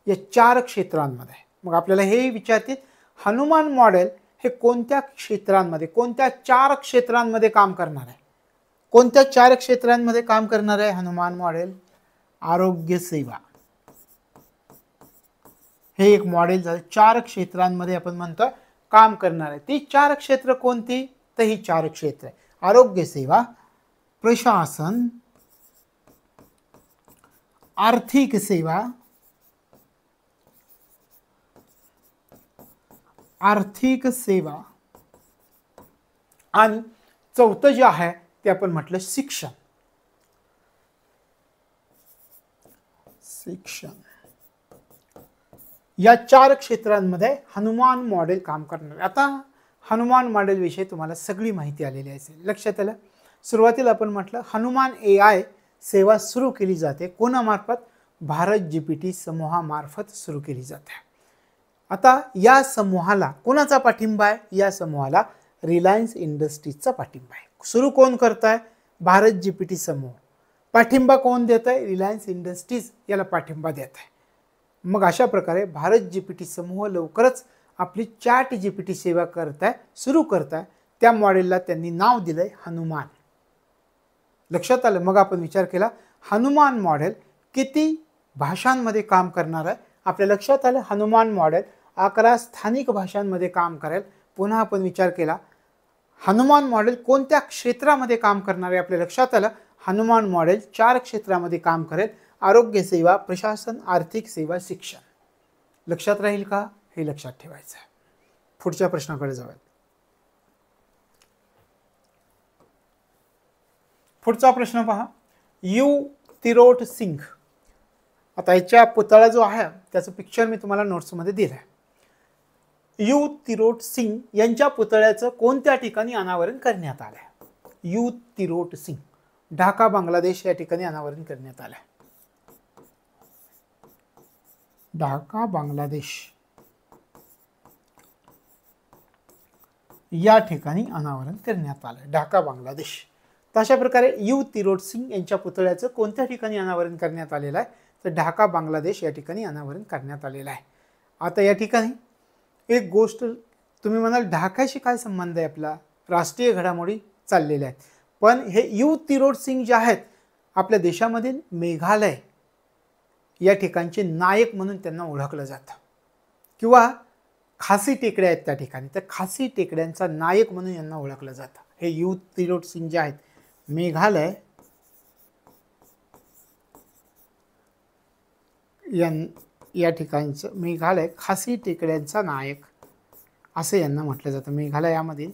या 4 क्षेत्रांमध्ये. मग आपल्याला हे विचारतील, हनुमान मॉडेल हे कोणत्या क्षेत्रांमध्ये, कोणत्या 4 क्षेत्रांमध्ये काम करणार आहे? कोणत्या 4 क्षेत्रांमध्ये काम करणार आहे हनुमान मॉडेल? आरोग्य सेवा हे एक मॉडेल झालं. 4 क्षेत्रांमध्ये आपण म्हणतोय काम करणार आहे. ती 4 क्षेत्र कोणती? तर ही 4 क्षेत्र आहे: आरोग्य सेवा, प्रशासन, आर्थिक सेवा, आणि चौथं जे आहे ते आपण म्हटलं शिक्षण. या 4 क्षेत्रांमध्ये हनुमान मॉडेल काम करणार. आता हनुमान मॉडेल विषयी तुम्हाला सगळी माहिती आलेली असेल. लक्षात आलं? सुरुवातीला आपण म्हटलं हनुमान AI सेवा सुरू केली जाते कोणामार्फत? भारत जीपीटी समूहामार्फत सुरू केली जाते. आता या समूहाला कोणाचा पाठिंबा आहे? या समूहाला रिलायन्स इंडस्ट्रीजचा पाठिंबा आहे. सुरू कोण करताय? भारत जीपीटी समूह. पाठिंबा कोण देत आहे? रिलायन्स इंडस्ट्रीज याला पाठिंबा देत आहे. मग अशा प्रकारे भारत जीपीटी समूह लवकरच आपली चॅट जीपीटी सेवा सुरू करताय. त्या मॉडेलला त्यांनी नाव दिलंय हनुमान. लक्षात आलं? मग आपण विचार केला, हनुमान मॉडेल किती भाषांमध्ये काम करणार आहे? आपल्या लक्षात आलं, हनुमान मॉडेल 11 स्थानिक भाषांमध्ये काम करेल. पुन्हा आपण विचार केला, हनुमान मॉडेल कोणत्या क्षेत्रामध्ये काम करणार आहे? आपल्या लक्षात आलं, हनुमान मॉडेल 4 क्षेत्रामध्ये काम करेल: आरोग्य सेवा, प्रशासन, आर्थिक सेवा, शिक्षण. लक्षात राहील का? हे लक्षात ठेवायचं आहे. पुढच्या प्रश्नाकडे जाऊया. पुढचा प्रश्न पहा. यू तिरोट सिंग. आता याच्या पुतळा जो आहे त्याचं पिक्चर मी तुम्हाला नोट्समध्ये दिलं आहे. यू तिरोट सिंग यांच्या पुतळ्याचं कोणत्या ठिकाणी अनावरण करण्यात आलं आहे? यू तिरोट सिंग, ढाका बांगलादेश या ठिकाणी अनावरण करण्यात आलं आहे. ढाका बांगलादेश या ठिकाणी अनावरण करण्यात आलं. ढाका बांगलादेश. तशा प्रकारे यू तिरोट सिंग यांच्या पुतळ्याचं कोणत्या ठिकाणी अनावरण करण्यात आलेलं आहे? तर ढाका बांगलादेश या ठिकाणी अनावरण करण्यात आलेलं आहे. आता या ठिकाणी एक गोष्ट तुम्ही म्हणाल, ढाकाशी काय संबंध आहे आपला? राष्ट्रीय घडामोडी चाललेल्या आहेत. पण हे यू तिरोट सिंग जे आहेत आपल्या देशामधील मेघालय या ठिकाणचे नायक म्हणून त्यांना ओळखलं जातं, किंवा खासी टेकड्या आहेत त्या ठिकाणी, तर खासी टेकड्यांचा नायक म्हणून यांना ओळखलं जातं. हे यू तिरोट सिंग जे आहेत मेघालय या ठिकाणचं, मेघालय खासी टेकड्यांचा नायक असं यांना म्हटलं जातं. मेघालयामधील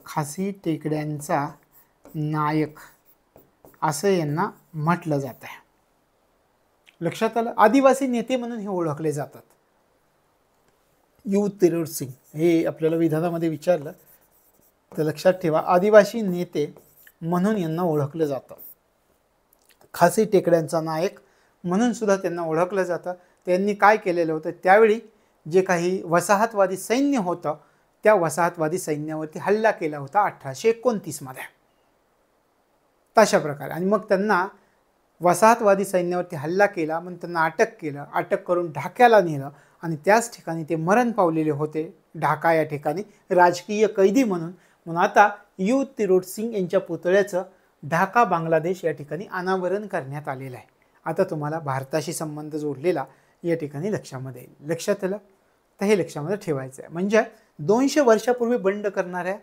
खासी टेकड्यांचा नायक असं यांना म्हटलं जातं. लक्षात आलं? आदिवासी नेते म्हणून हे ओळखले जातात. यू तिरोट सिंग हे आपल्याला विधानामध्ये विचारलं तर लक्षात ठेवा, आदिवासी नेते म्हणून यांना ओळखलं जातं. खासी टेकड्यांचा नायक म्हणून सुद्धा त्यांना ओळखलं जातं. त्यांनी काय केलेलं होतं? त्यावेळी जे काही वसाहतवादी सैन्य होतं त्या वसाहतवादी सैन्यावरती हल्ला केला होता 1829 मध्ये. तशा प्रकारे आणि मग त्यांना वसाहतवादी सैन्यावरती हल्ला केला, मग त्यांना अटक केलं, अटक करून ढाक्याला नेलं आणि त्याच ठिकाणी ते मरण पावलेले होते. ढाका या ठिकाणी राजकीय कैदी म्हणून म्हणून आता यू तिरोड सिंग यांच्या पुतळ्याचं ढाका बांगलादेश या ठिकाणी अनावरण करण्यात आलेलं आहे. आता तुम्हाला भारताशी संबंध जोडलेला या ठिकाणी लक्षामध्ये येईल. लक्षात आलं तर हे लक्षामध्ये ठेवायचं आहे. म्हणजे 200 वर्षापूर्वी बंड करणाऱ्या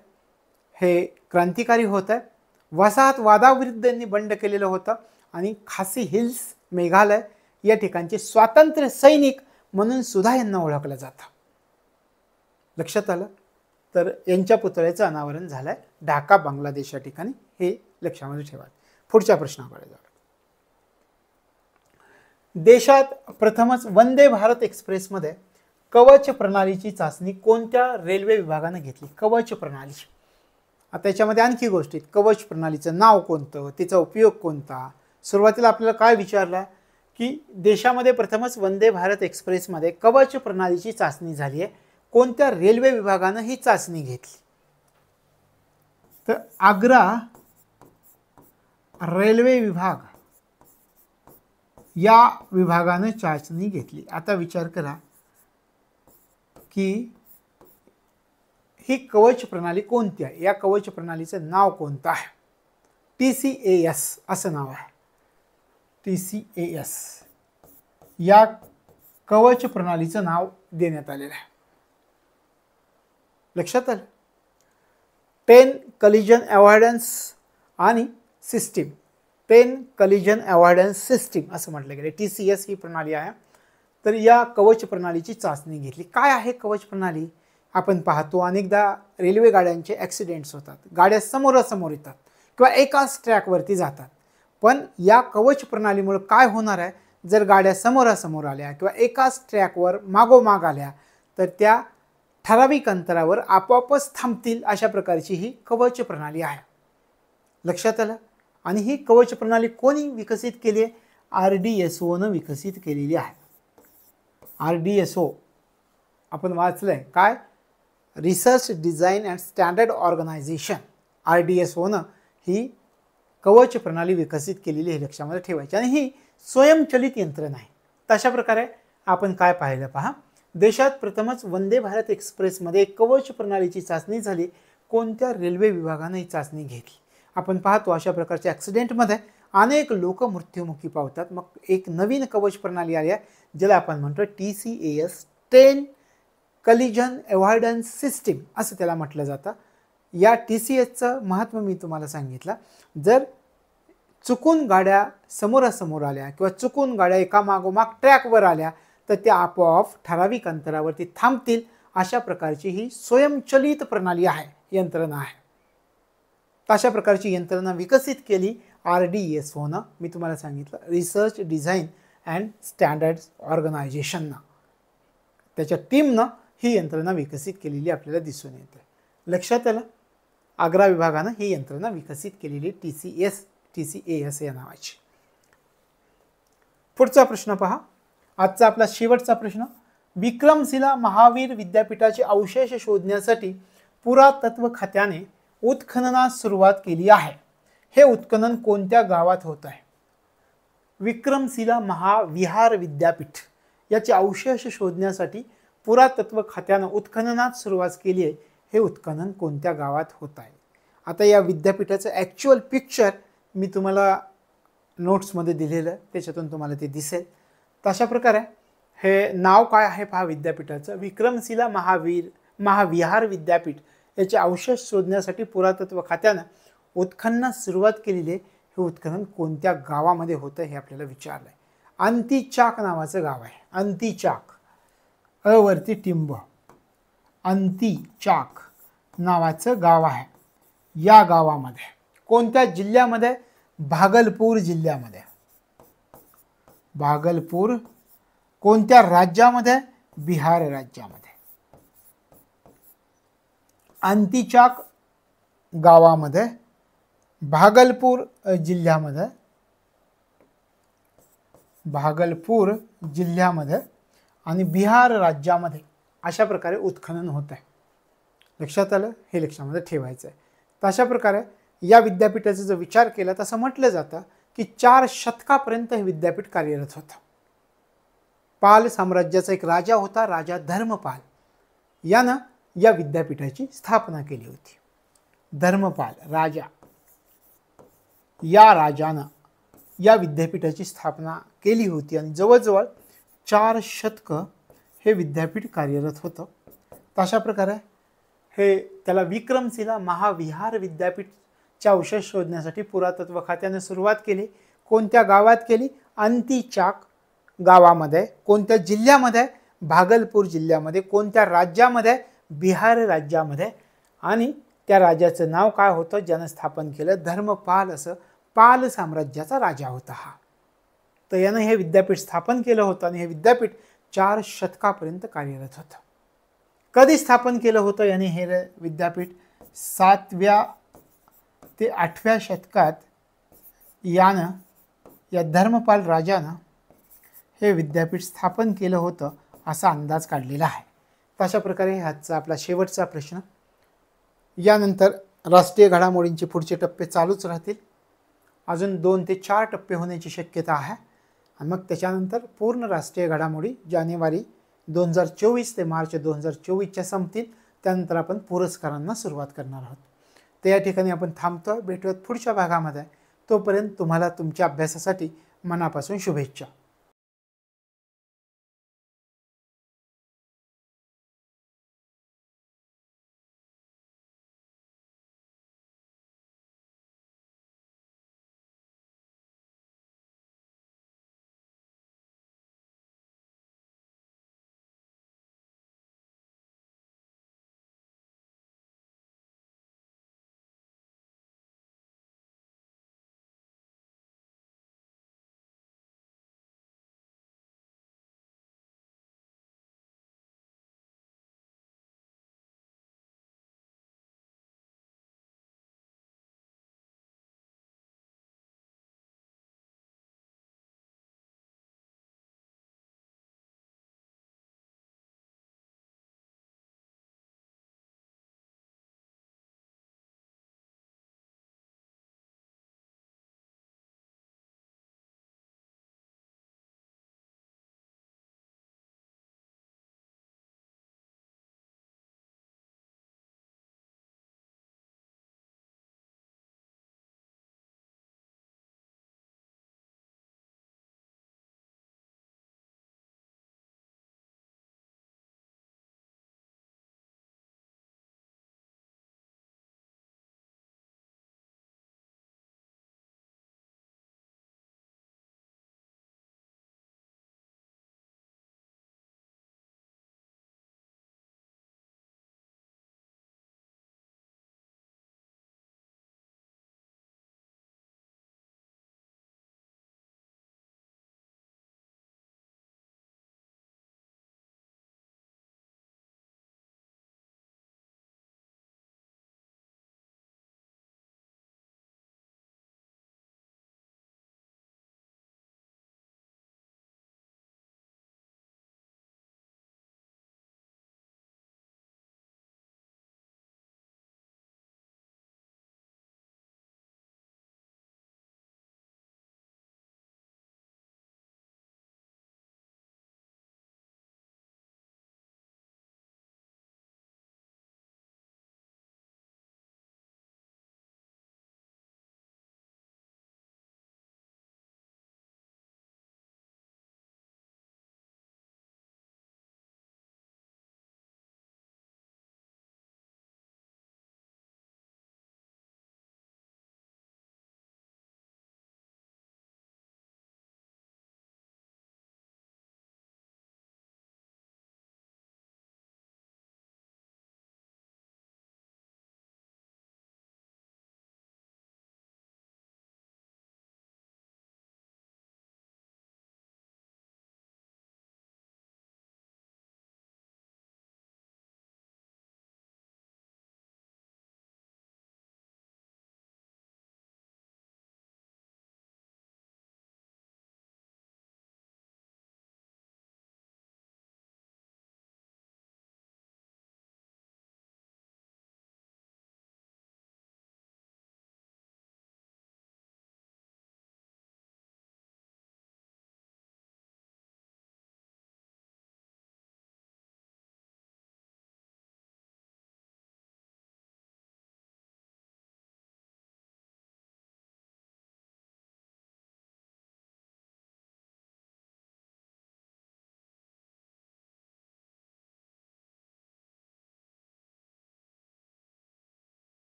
हे क्रांतिकारी होत आहे. वसाहतवादाविरुद्ध यांनी बंड केलेलं होतं आणि खासी हिल्स मेघालय या ठिकाणचे स्वातंत्र्य सैनिक म्हणून सुद्धा यांना ओळखलं जातं. लक्षात आलं तर यांच्या पुतळ्याचं अनावरण झालंय ढाका बांगलादेश या ठिकाणी, हे लक्षामध्ये ठेवा. पुढच्या प्रश्नाकडे जाऊ. देशात प्रथमच वंदे भारत एक्सप्रेसमध्ये कवच प्रणालीची चाचणी कोणत्या रेल्वे विभागाने घेतली? कवच प्रणाली. आता त्याच्यामध्ये आणखी गोष्टी, कवच प्रणालीचं नाव कोणतं, तिचा उपयोग कोणता. सुरुवातीला आपल्याला काय विचारलं की देशामध्ये प्रथमच वंदे भारत एक्सप्रेसमध्ये कवच प्रणालीची चाचणी झाली आहे, कोणत्या रेल्वे विभागानं ही चाचणी घेतली? तर आग्रा रेल्वे विभाग या विभागाने चाचणी घेतली. आता विचार करा की ही कवच प्रणाली कोणती आहे, या कवच प्रणालीचं नाव कोणतं आहे? TCAS असं नाव आहे. TCAS या कवच प्रणालीचं नाव देण्यात आलेलं आहे. लक्षात आलं. 10 कलिजन अवॉइडन्स आणि सिस्टीम, 10 कलिजन अवॉइडन्स सिस्टीम असं म्हटलं गेलं. TCS ही प्रणाली आहे. तर या कवच प्रणालीची चाचणी घेतली. काय आहे कवच प्रणाली? आपण पाहतो अनेकदा रेल्वे गाड्यांचे ॲक्सिडेंट्स होतात, गाड्या समोरासमोर येतात किंवा एकाच ट्रॅकवरती जातात. पण या कवच प्रणालीमुळे काय होणार आहे, जर गाड्या समोरासमोर आल्या किंवा एकाच ट्रॅकवर मागोमाग आल्या तर त्या ठराविक अंतरावर आपोआपच थांबतील, अशा प्रकारची ही कवच प्रणाली आहे. लक्षात आलं. आणि ही कवच प्रणाली कोणी विकसित केली आहे? RDSOनं विकसित केलेली आहे. RDSO आपण वाचलंय काय? Research design and standard organisation. RDSOनं ही कवच प्रणाली विकसित केलेली हे लक्षामध्ये ठेवायची. आणि ही स्वयंचलित यंत्रणा आहे. तशा प्रकारे आपण काय पाहिलं पहा, देशात प्रथमच वंदे भारत एक्सप्रेसमध्ये कवच प्रणालीची चाचणी झाली. कोणत्या रेल्वे विभागाने ही चाचणी घेतली? आपण पाहतो अशा प्रकारच्या ॲक्सिडेंटमध्ये अनेक लोक मृत्युमुखी पावतात. मग एक नवीन कवच प्रणाली आली आहे ज्याला आपण म्हणतो TCAS, 10 कलिजन अवॉइडन्स सिस्टीम असं त्याला म्हटलं जातं. या TCASचं महत्त्व मी तुम्हाला सांगितलं. जर चुकून गाड्या समोरासमोर आल्या किंवा चुकून गाड्या एकामागोमाग ट्रॅकवर आल्या तर त्या आपोआप ठराविक अंतरावरती थांबतील, अशा प्रकारची ही स्वयंचलित प्रणाली आहे, यंत्रणा आहे. अशा प्रकारची यंत्रणा विकसित केली RDSOनं. मी तुम्हाला सांगितलं रिसर्च डिझाईन अँड स्टँडर्ड ऑर्गनायझेशननं, त्याच्या टीमनं ही यंत्रणा विकसित केलेली आपल्याला दिसून येते. लक्षात आलं. आग्रा विभागानं ही यंत्रणा विकसित केलेली TCAS या नावाची. पुढचा प्रश्न पहा. आजचा आपला शेवटचा प्रश्न. विक्रमशिला महावीर विद्यापीठाचे अवशेष शोधण्यासाठी पुरातत्व खात्याने उत्खननास सुरुवात केली आहे. हे उत्खनन कोणत्या गावात होत आहे? विक्रमशिला महाविहार विद्यापीठ याचे अवशेष शोधण्यासाठी पुरातत्व खात्यानं उत्खननास सुरुवात केली आहे. हे उत्खनन कोणत्या गावात होत आहे? आता या विद्यापीठाचं ॲक्च्युअल पिक्चर मी तुम्हाला नोट्समध्ये दिलेलं, त्याच्यातून तुम्हाला ते दिसेल. तशा प्रकारे हे नाव काय आहे पहा विद्यापीठाचं, विक्रमशिला महाविहार विद्यापीठ याचे अवशेष शोधण्यासाठी पुरातत्व खात्यानं उत्खननास सुरुवात केलेली आहे. हे उत्खनन कोणत्या गावामध्ये होतं हे आपल्याला विचारलं आहे. अंतीचाक नावाचं गाव आहे. अंतीचाक, अवरती टिंब, अंतीचाक नावाचं गाव आहे. या गावामध्ये कोणत्या जिल्ह्यामध्ये? भागलपूर जिल्ह्यामध्ये. भागलपूर. कोणत्या राज्यामध्ये? बिहार राज्यामध्ये. अंतीचाक गावामध्ये, भागलपूर जिल्ह्यामध्ये, भागलपूर जिल्ह्यामध्ये आणि बिहार राज्यामध्ये अशा प्रकारे उत्खनन होत आहे. लक्षात आलं. हे लक्षामध्ये ठेवायचं आहे. तशा प्रकारे या विद्यापीठाचा जर विचार केला तसं म्हटलं जातं की 4 शतकापर्यंत हे विद्यापीठ कार्यरत होतं. पाल साम्राज्याचा एक राजा होता, राजा धर्मपाल. यानं या विद्यापीठाची स्थापना केली होती. धर्मपाल राजा या राजानं या विद्यापीठाची स्थापना केली होती आणि जवळजवळ 4 शतकं हे विद्यापीठ कार्यरत होतं. तशा प्रकारे हे त्याला विक्रमशिला महाविहार विद्यापीठच्या अवशेष शोधण्यासाठी पुरातत्व खात्याने सुरुवात केली. कोणत्या गावात केली? अंतीचाक गावामध्ये. कोणत्या जिल्ह्यामध्ये? भागलपूर जिल्ह्यामध्ये. कोणत्या राज्यामध्ये? बिहार राज्यामध्ये. आणि त्या राजाचं नाव काय होतं ज्यानं स्थापन केलं? धर्मपाल. असं पाल साम्राज्याचा राजा होता हा. तर यानं हे विद्यापीठ स्थापन केलं होतं आणि हे विद्यापीठ 4 शतकापर्यंत कार्यरत होतं. कधी स्थापन केलं होतं याने हे विद्यापीठ? 7व्या ते 8व्या शतकात यानं या धर्मपाल राजानं हे विद्यापीठ स्थापन केलं होतं असा अंदाज काढलेला आहे. तशा प्रकारे आजचा आपला शेवटचा प्रश्न. यानंतर राष्ट्रीय घडामोडींचे पुढचे टप्पे चालूच राहतील. अजून 2 ते 4 टप्पे होण्याची शक्यता आहे आणि मग त्याच्यानंतर पूर्ण राष्ट्रीय घडामोडी जानेवारी 2024 ते मार्च 2024च्या संपतील. त्यानंतर आपण पुरस्कारांना सुरुवात करणार आहोत. तर या ठिकाणी आपण थांबतो. भेटूयात पुढच्या भागामध्ये. तोपर्यंत तुम्हाला तुमच्या अभ्यासासाठी मनापासून शुभेच्छा.